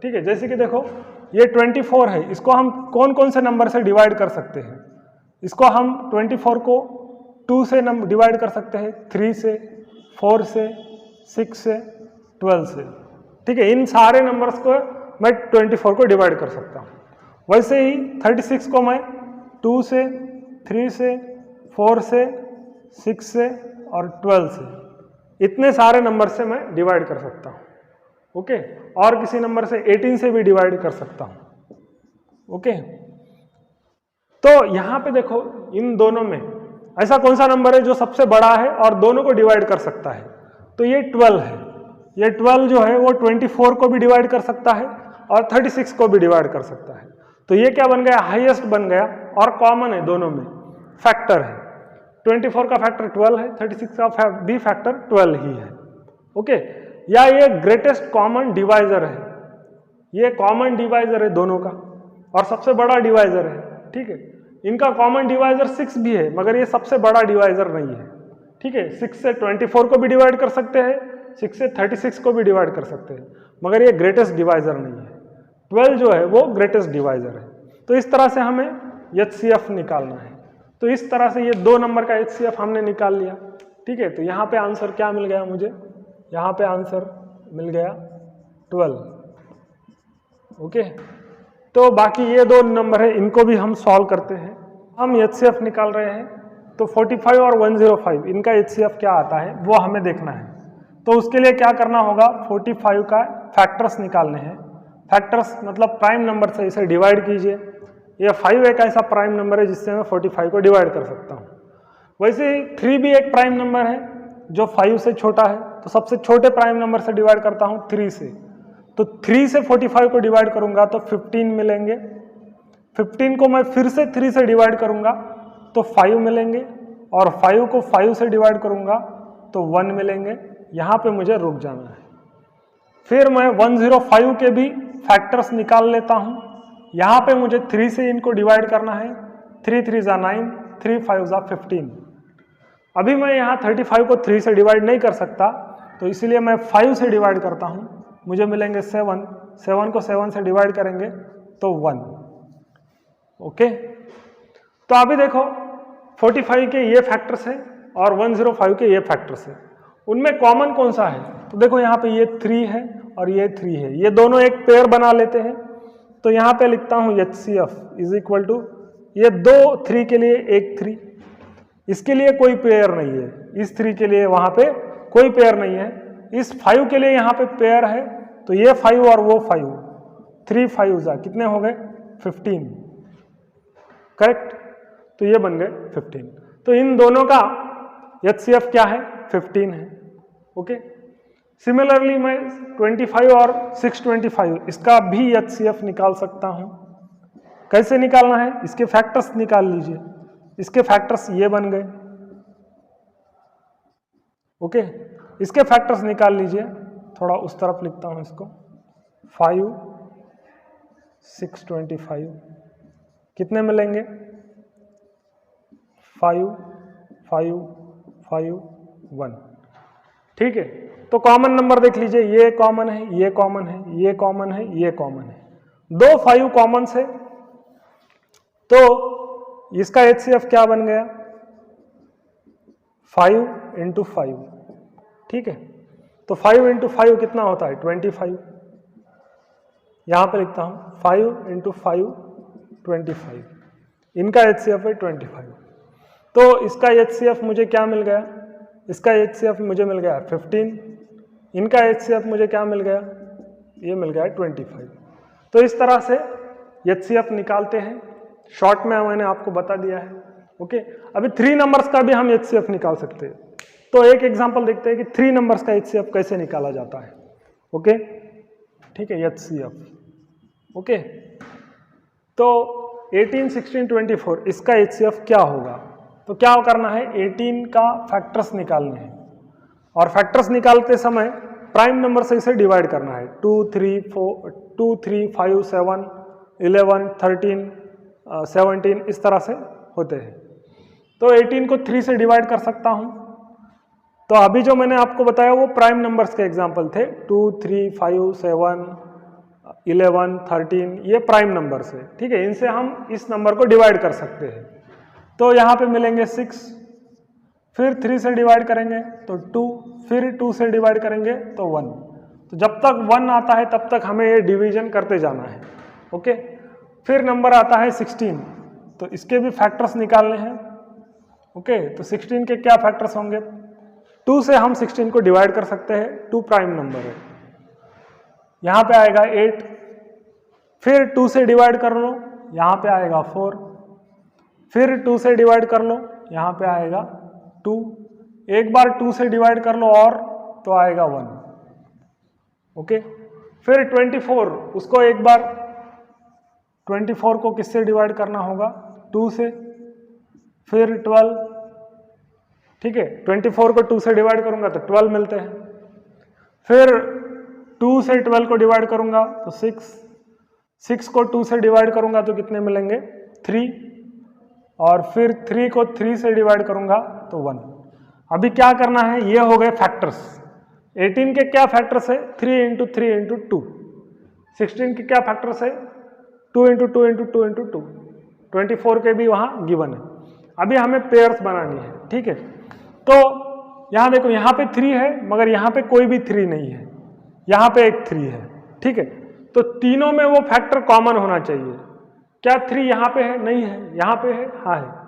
ठीक है। जैसे कि देखो ये 24 है, इसको हम कौन कौन से नंबर से डिवाइड कर सकते हैं? इसको हम 24 को 2 से डिवाइड कर सकते हैं, 3 से, 4 से, 6 से, 12 से, ठीक है। इन सारे नंबर्स को मैं 24 को डिवाइड कर सकता हूँ। वैसे ही 36 को मैं 2 से, 3 से, 4 से, 6 से और 12 से, इतने सारे नंबर से मैं डिवाइड कर सकता हूँ, ओके। और किसी नंबर से 18 से भी डिवाइड कर सकता हूँ, ओके। तो यहाँ पे देखो इन दोनों में ऐसा कौन सा नंबर है जो सबसे बड़ा है और दोनों को डिवाइड कर सकता है? तो ये 12 है। ये 12 जो है वो 24 को भी डिवाइड कर सकता है और 36 को भी डिवाइड कर सकता है। तो ये क्या बन गया? हाईएस्ट बन गया और कॉमन है, दोनों में फैक्टर है। 24 का फैक्टर 12 है, 36 का भी फैक्टर 12 ही है, ओके। या ये ग्रेटेस्ट कॉमन डिवाइजर है, ये कॉमन डिवाइजर है दोनों का और सबसे बड़ा डिवाइजर है, ठीक है। इनका कॉमन डिवाइजर 6 भी है मगर ये सबसे बड़ा डिवाइजर नहीं है, ठीक है। 6 से 24 को भी डिवाइड कर सकते हैं, 6 से 36 को भी डिवाइड कर सकते हैं, मगर ये ग्रेटेस्ट डिवाइजर नहीं है। 12 जो है वो ग्रेटेस्ट डिवाइजर है। तो इस तरह से हमें HCF निकालना है। तो इस तरह से ये 2 नंबर का HCF हमने निकाल लिया, ठीक है। तो यहाँ पे आंसर क्या मिल गया मुझे, यहाँ पे आंसर मिल गया 12, ओके। तो बाकी ये 2 नंबर है, इनको भी हम सॉल्व करते हैं। हम HCF निकाल रहे हैं, तो 45 और 105 इनका HCF क्या आता है वो हमें देखना है। तो उसके लिए क्या करना होगा, 45 का फैक्टर्स निकालने हैं। फैक्टर्स मतलब प्राइम नंबर से इसे डिवाइड कीजिए। ये 5 एक ऐसा प्राइम नंबर है जिससे मैं 45 को डिवाइड कर सकता हूँ। वैसे ही 3 भी एक प्राइम नंबर है जो 5 से छोटा है, तो सबसे छोटे प्राइम नंबर से डिवाइड करता हूँ 3 से। तो 3 से 45 को डिवाइड करूंगा तो 15 मिलेंगे। 15 को मैं फिर से 3 से डिवाइड करूंगा तो 5 मिलेंगे, और 5 को 5 से डिवाइड करूंगा तो 1 मिलेंगे। यहाँ पे मुझे रुक जाना है। फिर मैं 105 के भी फैक्टर्स निकाल लेता हूँ। यहाँ पे मुझे 3 से इनको डिवाइड करना है। 3 3 ज़ा 9, 3 5 ज़ा 15। अभी मैं यहाँ 35 को 3 से डिवाइड नहीं कर सकता, तो इसलिए मैं 5 से डिवाइड करता हूँ। मुझे मिलेंगे 7, 7 को 7 से डिवाइड करेंगे तो 1, ओके। तो अभी देखो 45 के ये फैक्टर्स हैं और 105 के ये फैक्टर्स हैं, उनमें कॉमन कौन सा है। तो देखो यहाँ पे ये 3 है और ये 3 है, ये दोनों एक पेयर बना लेते हैं। तो यहाँ पे लिखता हूँ HCF इज इक्वल टू ये 2 3 के लिए एक 3, इसके लिए कोई पेयर नहीं है, इस 3 के लिए वहाँ पे कोई पेयर नहीं है, इस 5 के लिए यहाँ पे पेयर है। तो ये 5 और वो 5, 3 5 ज़ा कितने हो गए 15, करेक्ट। तो ये बन गए 15। तो इन दोनों का HCF क्या है, 15 है, ओके। सिमिलरली मैं 25 और 625 इसका भी HCF निकाल सकता हूं। कैसे निकालना है, इसके फैक्टर्स निकाल लीजिए। इसके फैक्टर्स ये बन गए, ओके। इसके फैक्टर्स निकाल लीजिए, थोड़ा उस तरफ लिखता हूं इसको। 5 625 कितने मिलेंगे, 5 5 5 1, ठीक है। तो कॉमन नंबर देख लीजिए, ये कॉमन है, ये कॉमन है, ये कॉमन है, ये कॉमन है, 2 5 कॉमन से। तो इसका HCF क्या बन गया, 5 × 5, ठीक है। तो 5 × 5 कितना होता है 25। यहां पे लिखता हूं 5 × 5 25, इनका HCF है 25। तो इसका HCF मुझे क्या मिल गया, इसका HCF मुझे मिल गया 15, इनका HCF मुझे क्या मिल गया, ये मिल गया 25। तो इस तरह से HCF निकालते हैं। शॉर्ट में मैंने आपको बता दिया है, ओके। अभी 3 नंबर्स का भी हम HCF निकाल सकते हैं। तो एक एग्जांपल देखते हैं कि 3 नंबर्स का HCF कैसे निकाला जाता है, ओके, ठीक है। HCF, okay. तो 18 16 24 इसका HCF क्या होगा, तो क्या करना है, 18 का फैक्टर्स निकालने हैं, और फैक्टर्स निकालते समय प्राइम नंबर से इसे डिवाइड करना है। 2 3 5 7 11 13 17 इस तरह से होते हैं। तो 18 को 3 से डिवाइड कर सकता हूं। तो अभी जो मैंने आपको बताया वो प्राइम नंबर्स के एग्जांपल थे, 2 3 5 7 11 13, ये प्राइम नंबर्स है, ठीक है। इनसे हम इस नंबर को डिवाइड कर सकते हैं। तो यहाँ पे मिलेंगे 6, फिर 3 से डिवाइड करेंगे तो 2, फिर 2 से डिवाइड करेंगे तो 1। तो जब तक 1 आता है तब तक हमें ये डिवीजन करते जाना है, ओके। फिर नंबर आता है 16, तो इसके भी फैक्टर्स निकालने हैं, ओके। तो 16 के क्या फैक्टर्स होंगे, 2 से हम 16 को डिवाइड कर सकते हैं, 2 प्राइम नंबर है। यहाँ पे आएगा 8, फिर 2 से डिवाइड कर लो, यहाँ पे आएगा 4, फिर 2 से डिवाइड कर लो, यहाँ पे आएगा 2, एक बार 2 से डिवाइड कर लो और तो आएगा 1, ओके। फिर 24, उसको एक बार 24 को किससे डिवाइड करना होगा, 2 से, फिर 12, ठीक है। 24 को 2 से डिवाइड करूंगा तो 12 मिलते हैं। फिर 2 से 12 को डिवाइड करूंगा तो 6 को 2 से डिवाइड करूंगा तो कितने मिलेंगे 3, और फिर 3 को 3 से डिवाइड करूंगा तो 1। अभी क्या करना है, ये हो गए फैक्टर्स। 18 के क्या फैक्टर्स है, 3 इंटू 3 इंटू 2। 16 के क्या फैक्टर्स है, 2 इंटू 2 इंटू 2 इंटू 2। 24 के भी वहाँ गिवन है। अभी हमें पेयर्स बनानी है, ठीक है। तो यहाँ देखो, यहाँ पे 3 है मगर यहाँ पे कोई भी 3 नहीं है, यहाँ पे एक 3 है, ठीक है। तो तीनों में वो फैक्टर कॉमन होना चाहिए। क्या 3 यहाँ पे है, नहीं है, यहाँ पे है, हाँ है।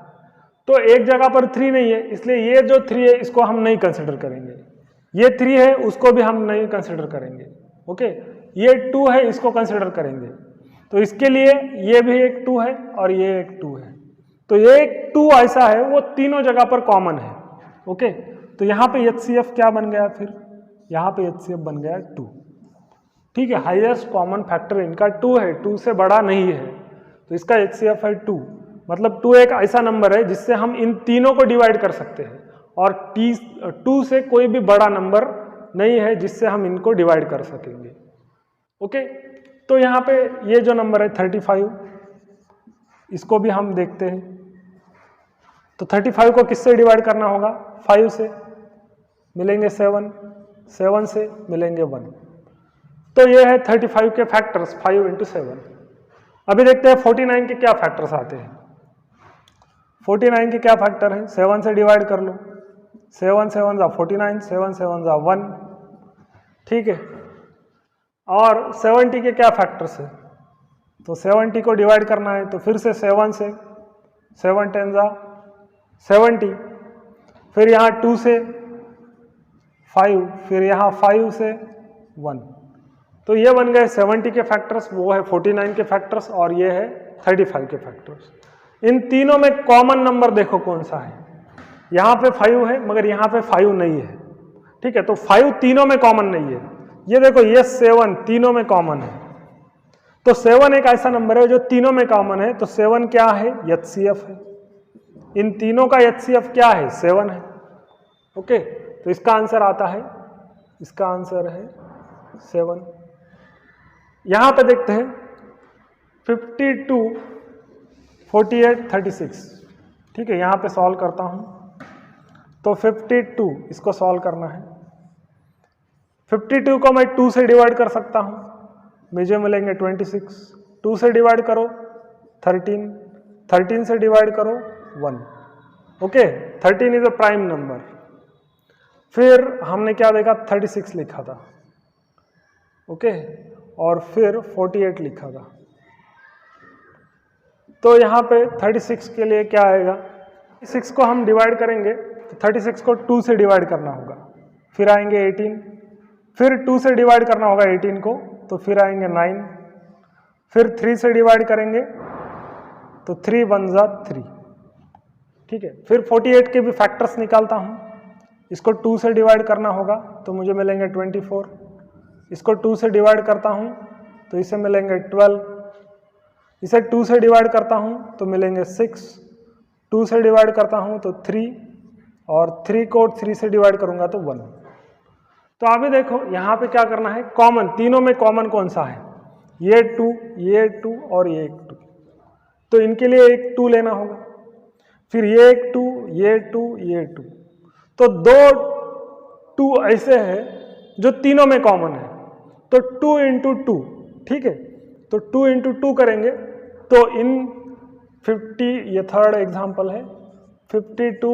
तो एक जगह पर 3 नहीं है, इसलिए ये जो 3 है इसको हम नहीं कंसिडर करेंगे। ये 3 है उसको भी हम नहीं कंसिडर करेंगे, ओके। ये 2 है इसको कंसिडर करेंगे। तो इसके लिए ये भी एक 2 है और ये एक 2 है। तो ये एक 2 ऐसा है वो तीनों जगह पर कॉमन है, ओके। तो यहाँ पे HCF क्या बन गया, फिर यहाँ पे HCF बन गया 2, ठीक है। हाईएस्ट कॉमन फैक्टर इनका 2 है, 2 से बड़ा नहीं है, तो इसका HCF है 2। मतलब 2 एक ऐसा नंबर है जिससे हम इन तीनों को डिवाइड कर सकते हैं, और 2 से कोई भी बड़ा नंबर नहीं है जिससे हम इनको डिवाइड कर सकेंगे, ओके। तो यहाँ पे ये जो नंबर है 35, इसको भी हम देखते हैं। तो 35 को किससे डिवाइड करना होगा, 5 से मिलेंगे 7, 7 से मिलेंगे 1। तो ये है 35 के फैक्टर्स, 5 इंटू 7। अभी देखते हैं 49 के क्या फैक्टर्स आते हैं। 49 के क्या फैक्टर हैं, 7 से डिवाइड कर लो, 7 7 जा 49, 7 7 जा 1, ठीक है। और 70 के क्या फैक्टर्स है, तो 70 को डिवाइड करना है तो फिर से 7 से, 7 10 जा 70, फिर यहाँ 2 से 5, फिर यहाँ 5 से 1। तो ये बन गए 70 के फैक्टर्स, वो है 49 के फैक्टर्स, और ये है 35 के फैक्टर्स। इन तीनों में कॉमन नंबर देखो कौन सा है, यहाँ पे 5 है मगर यहाँ पे 5 नहीं है, ठीक है। तो 5 तीनों में कॉमन नहीं है। ये देखो ये 7 तीनों में कॉमन है। तो 7 एक ऐसा नंबर है जो तीनों में कॉमन है। तो 7 क्या है, HCF है। इन तीनों का HCF क्या है, 7 है, ओके। तो इसका आंसर आता है, इसका आंसर है 7। यहां पे देखते हैं 52, 48, 36, ठीक है। यहां पे सॉल्व करता हूं तो 52 इसको सॉल्व करना है। 52 को मैं 2 से डिवाइड कर सकता हूं, मुझे मिलेंगे 26। 2 से डिवाइड करो 13, 13 से डिवाइड करो 1, okay. 13 is a prime number. फिर हमने क्या देखा, 36 लिखा था, ओके, और फिर 48 लिखा था। तो यहाँ पे 36 के लिए क्या आएगा, 6 को हम डिवाइड करेंगे तो 36 को 2 से डिवाइड करना होगा, फिर आएंगे 18, फिर 2 से डिवाइड करना होगा 18 को, तो फिर आएंगे 9, फिर 3 से डिवाइड करेंगे तो 3 1 जा 3, ठीक है। फिर 48 के भी फैक्टर्स निकालता हूँ। इसको 2 से डिवाइड करना होगा तो मुझे मिलेंगे 24, इसको 2 से डिवाइड करता हूँ तो इसे मिलेंगे 12, इसे 2 से डिवाइड करता हूँ तो मिलेंगे 6, 2 से डिवाइड करता हूँ तो 3, और 3 को 3 से डिवाइड करूँगा तो 1। तो अभी देखो यहाँ पे क्या करना है, कॉमन, तीनों में कॉमन कौन सा है, ये 2, ये 2 और ये 2। तो इनके लिए एक 2 लेना होगा, फिर ये एक 2, ये 2, ये 2। तो 2 2 ऐसे हैं जो तीनों में कॉमन है। तो 2 इंटू 2, ठीक है। तो 2 इंटू 2 करेंगे तो इन 50, ये थर्ड एग्जाम्पल है, 52,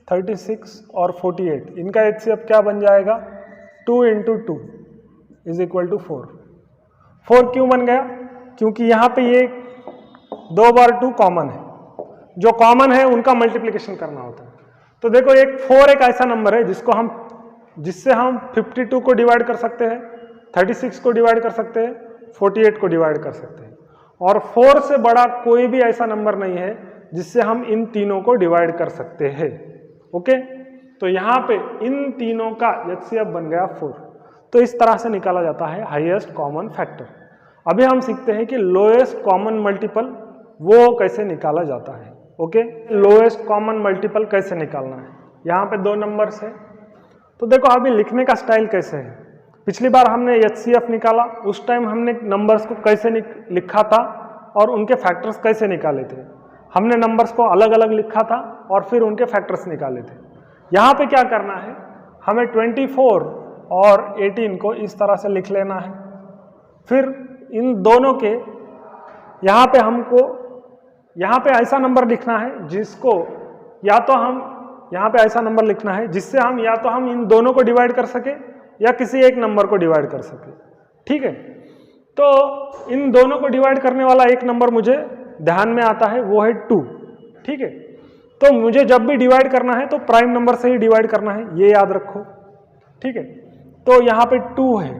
36 और 48, इनका HCF क्या बन जाएगा, 2 इंटू 2 इज इक्वल टू 4। 4 क्यों बन गया, क्योंकि यहाँ पे ये 2 बार 2 कॉमन है, जो कॉमन है उनका मल्टीप्लिकेशन करना होता है। तो देखो एक 4 एक ऐसा नंबर है जिससे हम 52 को डिवाइड कर सकते हैं, 36 को डिवाइड कर सकते हैं, 48 को डिवाइड कर सकते हैं, और 4 से बड़ा कोई भी ऐसा नंबर नहीं है जिससे हम इन तीनों को डिवाइड कर सकते हैं, ओके। तो यहाँ पे इन तीनों का HCF बन गया 4। तो इस तरह से निकाला जाता है हाईएस्ट कॉमन फैक्टर। अभी हम सीखते हैं कि लोएस्ट कॉमन मल्टीपल वो कैसे निकाला जाता है, ओके। लोएस्ट कॉमन मल्टीपल कैसे निकालना है, यहाँ पे 2 नंबर्स है। तो देखो अभी लिखने का स्टाइल कैसे है, पिछली बार हमने HCF निकाला, उस टाइम हमने नंबर्स को कैसे लिखा था और उनके फैक्टर्स कैसे निकाले थे। हमने नंबर्स को अलग अलग लिखा था और फिर उनके फैक्टर्स निकाले थे। यहाँ पे क्या करना है, हमें 24 और 18 को इस तरह से लिख लेना है। फिर इन दोनों के यहाँ पे हमको यहाँ पे ऐसा नंबर लिखना है जिसको या तो हम यहाँ पे ऐसा नंबर लिखना है जिससे हम या तो हम इन दोनों को डिवाइड कर सके या किसी एक नंबर को डिवाइड कर सके। ठीक है, तो इन दोनों को डिवाइड करने वाला एक नंबर मुझे ध्यान में आता है, वो है 2। ठीक है, तो मुझे जब भी डिवाइड करना है तो प्राइम नंबर से ही डिवाइड करना है, ये याद रखो। ठीक है, तो यहाँ पे 2 है,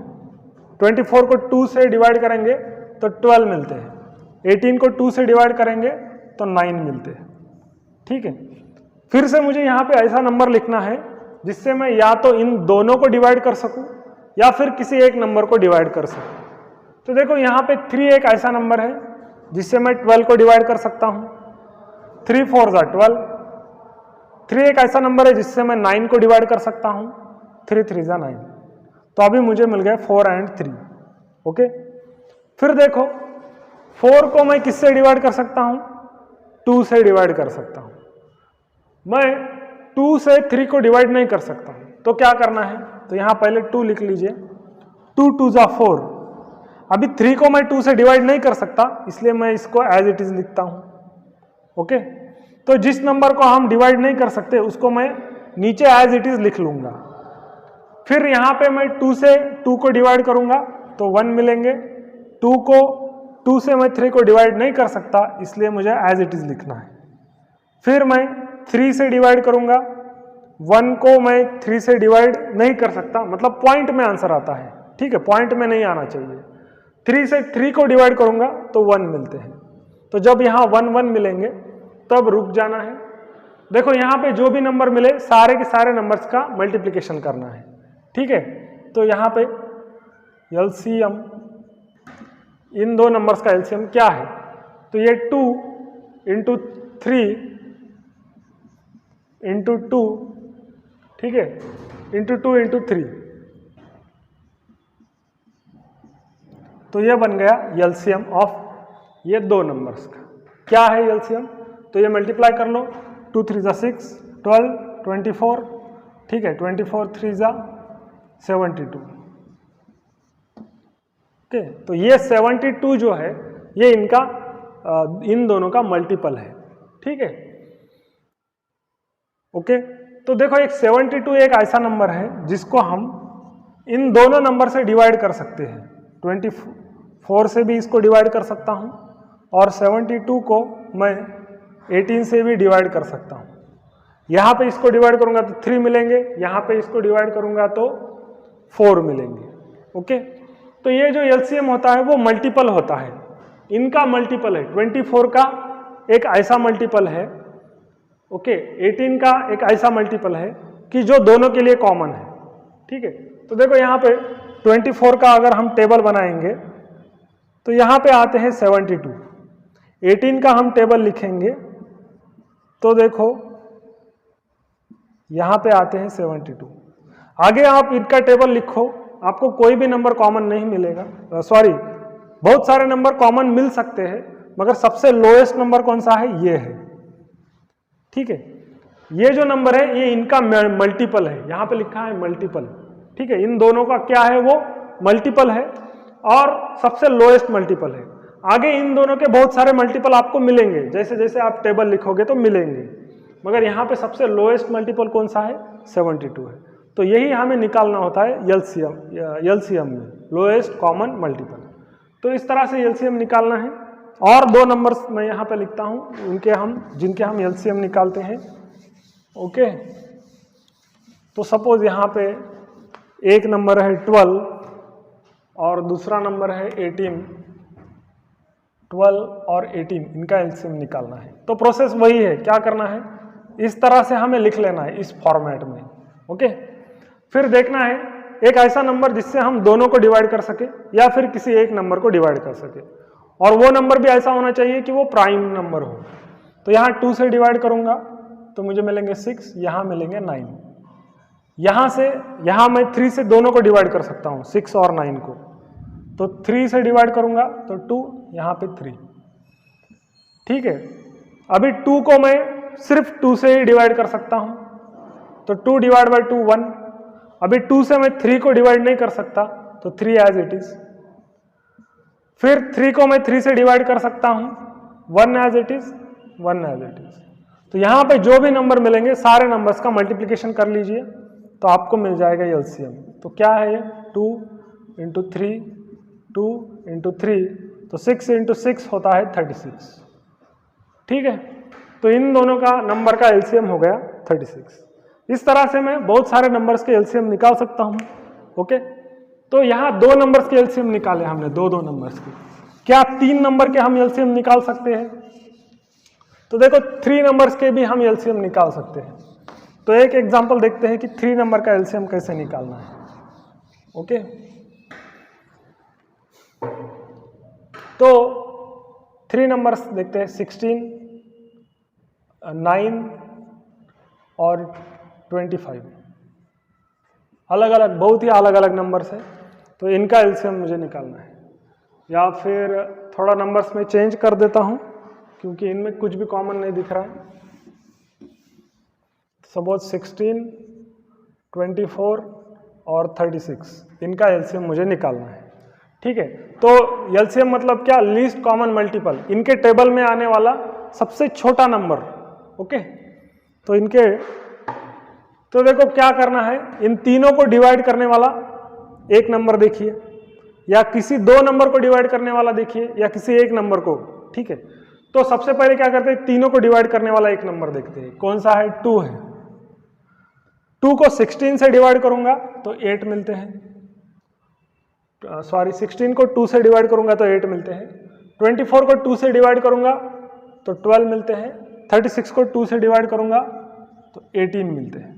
24 को 2 से डिवाइड करेंगे तो 12 मिलते हैं, 18 को 2 से डिवाइड करेंगे तो 9 मिलते हैं। ठीक है, फिर से मुझे यहाँ पे ऐसा नंबर लिखना है जिससे मैं या तो इन दोनों को डिवाइड कर सकूं या फिर किसी एक नंबर को डिवाइड कर सकूं। तो देखो यहाँ पे 3 एक ऐसा नंबर है जिससे मैं 12 को डिवाइड कर सकता हूँ, 3 4 ज़ा 12। 3 एक ऐसा नंबर है जिससे मैं 9 को डिवाइड कर सकता हूँ, 3 3 ज़ा 9। तो अभी मुझे मिल गए 4 और 3। ओके, फिर देखो 4 को मैं किससे डिवाइड कर सकता हूँ, 2 से डिवाइड कर सकता हूँ। मैं 2 से 3 को डिवाइड नहीं कर सकता हूँ, तो क्या करना है, तो यहाँ पहले 2 लिख लीजिए, 2 2 ज़ा 4। अभी 3 को मैं 2 से डिवाइड नहीं कर सकता, इसलिए मैं इसको एज इट इज लिखता हूँ। ओके, तो जिस नंबर को हम डिवाइड नहीं कर सकते उसको मैं नीचे एज इट इज लिख लूँगा। फिर यहाँ पे मैं 2 से 2 को डिवाइड करूँगा तो 1 मिलेंगे, 2 से मैं 3 को डिवाइड नहीं कर सकता, इसलिए मुझे एज इट इज लिखना है। फिर मैं 3 से डिवाइड करूँगा, 1 को मैं 3 से डिवाइड नहीं कर सकता, मतलब पॉइंट में आंसर आता है। ठीक है, पॉइंट में नहीं आना चाहिए। 3 से 3 को डिवाइड करूँगा तो 1 मिलते हैं। तो जब यहाँ 1 1 मिलेंगे तब रुक जाना है। देखो यहाँ पे जो भी नंबर मिले सारे के सारे नंबर्स का मल्टीप्लिकेशन करना है। ठीक है, तो यहाँ पे एलसीएम, इन दो नंबर्स का एलसीएम क्या है, तो ये 2 इंटू 3 इंटू 2, ठीक है, इंटू 2 इंटू 3, तो ये बन गया एलसीएम ऑफ ये दो नंबर्स का। क्या है एलसीएम, तो ये मल्टीप्लाई कर लो, 2 3 ज़ा 6, 12, 24, ठीक है, 24 3 ज़ा 72। ओके, तो ये 72 जो है ये इनका इन दोनों का मल्टीपल है। ठीक है, ओके, तो देखो एक 72 एक ऐसा नंबर है जिसको हम इन दोनों नंबर से डिवाइड कर सकते हैं। 24 से भी इसको डिवाइड कर सकता हूं और 72 को मैं 18 से भी डिवाइड कर सकता हूं। यहाँ पे इसको डिवाइड करूंगा तो 3 मिलेंगे, यहाँ पे इसको डिवाइड करूंगा तो 4 मिलेंगे। ओके, तो ये जो एलसीएम होता है वो मल्टीपल होता है, इनका मल्टीपल है। 24 का एक ऐसा मल्टीपल है, ओके, 18 का एक ऐसा मल्टीपल है कि जो दोनों के लिए कॉमन है। ठीक है, तो देखो यहाँ पे 24 का अगर हम टेबल बनाएंगे तो यहाँ पे आते हैं 72, 18 का हम टेबल लिखेंगे तो देखो यहाँ पे आते हैं 72। आगे आप इनका टेबल लिखो, आपको कोई भी नंबर कॉमन नहीं मिलेगा, सॉरी बहुत सारे नंबर कॉमन मिल सकते हैं मगर सबसे लोएस्ट नंबर कौन सा है, ये है। ठीक है, ये जो नंबर है ये इनका मल्टीपल है, यहाँ पे लिखा है मल्टीपल। ठीक है, इन दोनों का क्या है, वो मल्टीपल है और सबसे लोएस्ट मल्टीपल है। आगे इन दोनों के बहुत सारे मल्टीपल आपको मिलेंगे, जैसे जैसे आप टेबल लिखोगे तो मिलेंगे, मगर यहाँ पे सबसे लोएस्ट मल्टीपल कौन सा है, 72 है। तो यही हमें निकालना होता है एलसीएम में, लोएस्ट कॉमन मल्टीपल। तो इस तरह से एलसीएम निकालना है। और दो नंबर्स मैं यहाँ पे लिखता हूँ जिनके हम एलसीएम निकालते हैं। ओके, तो सपोज यहाँ पे एक नंबर है 12 और दूसरा नंबर है 18, 12 और 18 इनका एलसीएम निकालना है। तो प्रोसेस वही है, क्या करना है, इस तरह से हमें लिख लेना है इस फॉर्मेट में। ओके, फिर देखना है एक ऐसा नंबर जिससे हम दोनों को डिवाइड कर सके या फिर किसी एक नंबर को डिवाइड कर सके, और वो नंबर भी ऐसा होना चाहिए कि वो प्राइम नंबर हो। तो यहाँ 2 से डिवाइड करूंगा तो मुझे मिलेंगे 6, यहाँ मिलेंगे 9। यहाँ से यहाँ मैं 3 से दोनों को डिवाइड कर सकता हूँ, 6 और 9 को। तो 3 से डिवाइड करूँगा तो 2, यहाँ पे 3, ठीक है। अभी 2 को मैं सिर्फ 2 से ही डिवाइड कर सकता हूँ, तो 2 डिवाइड बाई 2 1। अभी 2 से मैं 3 को डिवाइड नहीं कर सकता, तो 3 एज इट इज। फिर 3 को मैं 3 से डिवाइड कर सकता हूँ, 1 as it is, 1 as it is. तो यहाँ पे जो भी नंबर मिलेंगे सारे नंबर्स का मल्टीप्लिकेशन कर लीजिए तो आपको मिल जाएगा एलसीएम। तो क्या है ये, 2 इंटू 3, 2 इंटू 3, तो 6 इंटू 6 होता है 36, ठीक है। तो इन दोनों का नंबर का एलसीएम हो गया 36। इस तरह से मैं बहुत सारे नंबर्स के एलसीएम निकाल सकता हूँ, ओके। तो यहाँ 2 नंबर्स के एलसीएम निकाले हमने, दो नंबर्स के। क्या 3 नंबर के हम एलसीएम निकाल सकते हैं? तो देखो 3 नंबर्स के भी हम एलसीएम निकाल सकते हैं। तो एक एग्जांपल देखते हैं कि 3 नंबर का एलसीएम कैसे निकालना है, ओके। तो 3 नंबर्स देखते हैं, 16, 9 और 25। अलग अलग, बहुत ही अलग अलग नंबर्स है, तो इनका एलसीएम मुझे निकालना है। या फिर थोड़ा नंबर्स में चेंज कर देता हूँ क्योंकि इनमें कुछ भी कॉमन नहीं दिख रहा है। सपोज 16, 24 और 36, इनका एलसीएम मुझे निकालना है, ठीक है। तो एलसीएम मतलब क्या, लीस्ट कॉमन मल्टीपल, इनके टेबल में आने वाला सबसे छोटा नंबर, ओके। तो इनके, तो देखो क्या करना है, इन तीनों को डिवाइड करने वाला एक नंबर देखिए, या किसी 2 नंबर को डिवाइड करने वाला देखिए, या किसी एक नंबर को, ठीक है। तो सबसे पहले क्या करते हैं, तीनों को डिवाइड करने वाला एक नंबर देखते हैं, कौन सा है, 2 है। 2 को 16 से डिवाइड करूंगा तो 8 मिलते हैं, सॉरी 16 को 2 से डिवाइड करूंगा तो 8 मिलते हैं। 24 को 2 से डिवाइड करूंगा तो 12 मिलते हैं। 36 को 2 से डिवाइड करूंगा तो 18 मिलते हैं।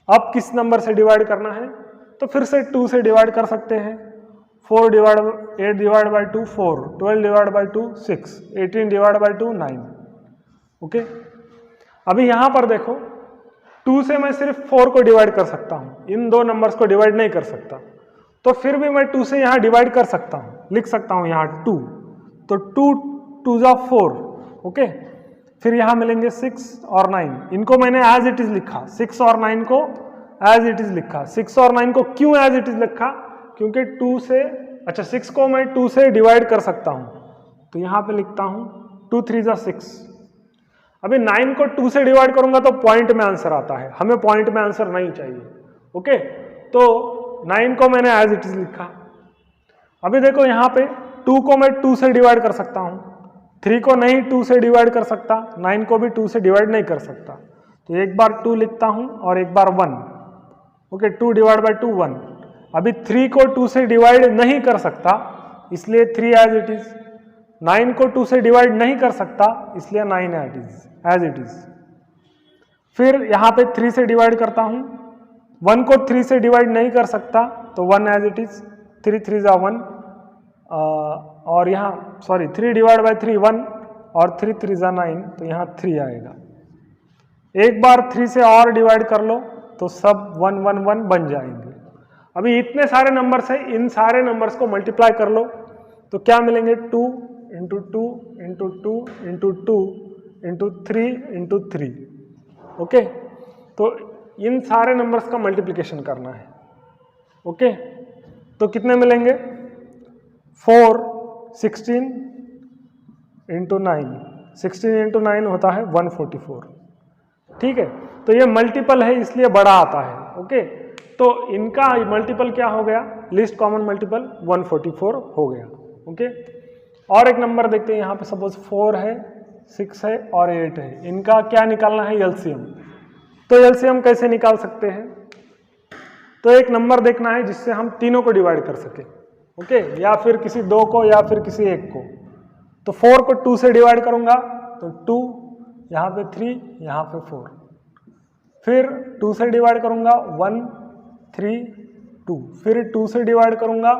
अब किस नंबर से डिवाइड करना है, तो फिर से 2 से डिवाइड कर सकते हैं। 8 divide by 2 4, 12 divide by 2 6, 18 divide by 2 9, okay. अभी यहाँ पर देखो 2 से मैं सिर्फ 4 को डिवाइड कर सकता हूँ, इन 2 नंबर्स को डिवाइड नहीं कर सकता। तो फिर भी मैं 2 से यहाँ डिवाइड कर सकता हूँ, लिख सकता हूँ यहाँ 2, तो 2 2 जा 4, ओके। फिर यहाँ मिलेंगे 6 और 9, इनको मैंने एज इट इज लिखा, 6 और 9 को एज इट इज लिखा। 6 और 9 को क्यों एज इट इज लिखा, क्योंकि 2 से, अच्छा 6 को मैं 2 से डिवाइड कर सकता हूँ, तो यहाँ पे लिखता हूँ 2 3 जा 6। अभी 9 को 2 से डिवाइड करूंगा तो पॉइंट में आंसर आता है, हमें पॉइंट में आंसर नहीं चाहिए, ओके। तो 9 को मैंने एज इट इज लिखा। अभी देखो यहाँ पे 2 को मैं 2 से डिवाइड कर सकता हूँ, 3 को नहीं 2 से डिवाइड कर सकता, 9 को भी 2 से डिवाइड नहीं कर सकता। तो एक बार 2 लिखता हूँ और एक बार 1, ओके। 2 divide by 2 1। अभी 3 को 2 से डिवाइड नहीं कर सकता, इसलिए 3 एज इट इज। 9 को 2 से डिवाइड नहीं कर सकता, इसलिए 9 एज इट इज। फिर यहाँ पे 3 से डिवाइड करता हूँ, 1 को 3 से डिवाइड नहीं कर सकता, तो 1 एज इट इज। 3 3 जा 1, और यहाँ सॉरी 3 डिवाइड बाई 3 1, और 3 3 जा 9, तो यहाँ 3 आएगा। एक बार 3 से और डिवाइड कर लो तो सब 1 1 1 बन जाएंगे। अभी इतने सारे नंबर्स हैं, इन सारे नंबर्स को मल्टीप्लाई कर लो तो क्या मिलेंगे, 2 into 2 into 2 into 2 into 3 into 3, okay. तो इन सारे नंबर्स का मल्टीप्लिकेशन करना है, ओके। तो कितने मिलेंगे, 4 16 इंटू 9, 16 इंटू 9 होता है 144, ठीक है। तो ये मल्टीपल है इसलिए बड़ा आता है, ओके। तो इनका मल्टीपल क्या हो गया, लीस्ट कॉमन मल्टीपल 144 हो गया, ओके। और एक नंबर देखते हैं, यहाँ पे सपोज 4 है, 6 है और 8 है, इनका क्या निकालना है, एलसीएम। तो एलसीएम कैसे निकाल सकते हैं, तो एक नंबर देखना है जिससे हम तीनों को डिवाइड कर सके, ओके, या फिर किसी 2 को या फिर किसी एक को। तो 4 को 2 से डिवाइड करूंगा तो 2, यहाँ पे 3, यहाँ पे 4। फिर 2 से डिवाइड करूंगा 1 3 2, फिर 2 से डिवाइड करूंगा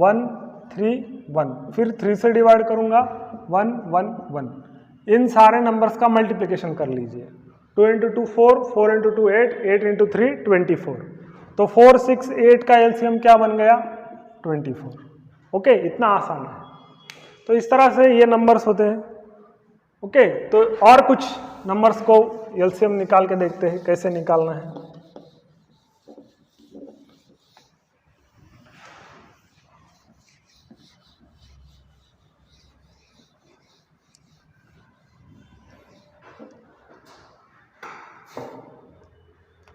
1 3 1, फिर 3 से डिवाइड करूंगा 1 1 1। इन सारे नंबर्स का मल्टीप्लिकेशन कर लीजिए 2 इंटू 2 4, 4 इंटू 2 8, 8 इंटू 3 24। तो 4 6 8 का एलसीएम क्या बन गया? 24। ओके, इतना आसान है। तो इस तरह से ये नंबर्स होते हैं। ओके, तो और कुछ नंबर्स को एलसीएम निकाल के देखते हैं कैसे निकालना है।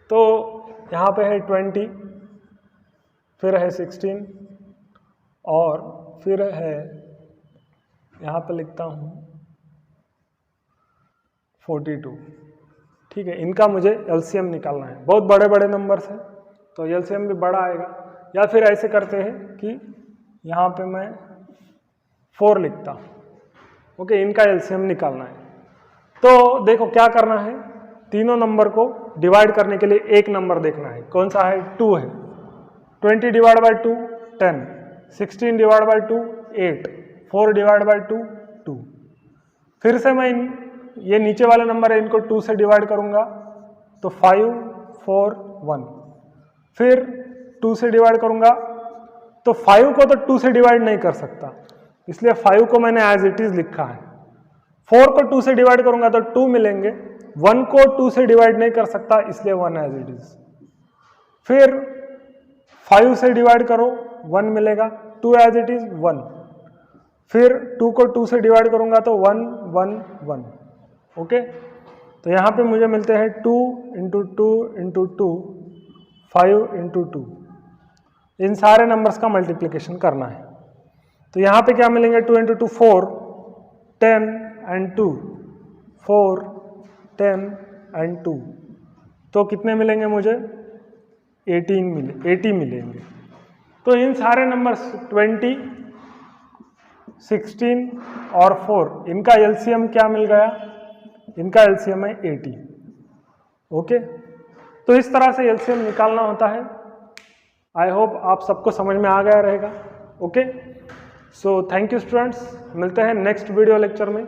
तो यहाँ पे है 20, फिर है 16 और फिर है यहाँ पे लिखता हूँ 42। ठीक है, इनका मुझे एलसीएम निकालना है। बहुत बड़े बड़े नंबर्स हैं तो एलसीएम भी बड़ा आएगा। या फिर ऐसे करते हैं कि यहाँ पे मैं 4 लिखता हूँ। ओके, इनका एलसीएम निकालना है। तो देखो क्या करना है, तीनों नंबर को डिवाइड करने के लिए एक नंबर देखना है। कौन सा है? 2 है। 20 divide by 2 10, 16 divide by 2 8, 4 divide by 2 2। फिर से मैं ये नीचे वाले नंबर है इनको 2 से डिवाइड करूंगा तो 5 4 1। फिर 2 से डिवाइड करूंगा तो 5 को तो 2 से डिवाइड नहीं कर सकता, इसलिए 5 को मैंने एज इट इज लिखा है। 4 को 2 से डिवाइड करूंगा तो 2 मिलेंगे। 1 को 2 से डिवाइड नहीं कर सकता, इसलिए 1 एज इट इज। फिर 5 से डिवाइड करो 1 मिलेगा, 2 एज इट इज 1। फिर 2 को 2 से डिवाइड करूंगा तो 1 1 1। ओके, तो यहाँ पे मुझे मिलते हैं 2 इंटू 2 इंटू 2 5 इंटू 2। इन सारे नंबर्स का मल्टीप्लिकेशन करना है। तो यहाँ पे क्या मिलेंगे? 2 इंटू 2 4, 10 एंड 2 4 10 एंड 2। तो कितने मिलेंगे मुझे? 80 मिलेंगे। तो इन सारे नंबर्स 20, 16 और 4, इनका एलसीएम क्या मिल गया? इनका एलसीएम है 80। ओके, तो इस तरह से एलसीएम निकालना होता है। आई होप आप सबको समझ में आ गया रहेगा। Okay, so thank you students, मिलते हैं नेक्स्ट वीडियो लेक्चर में।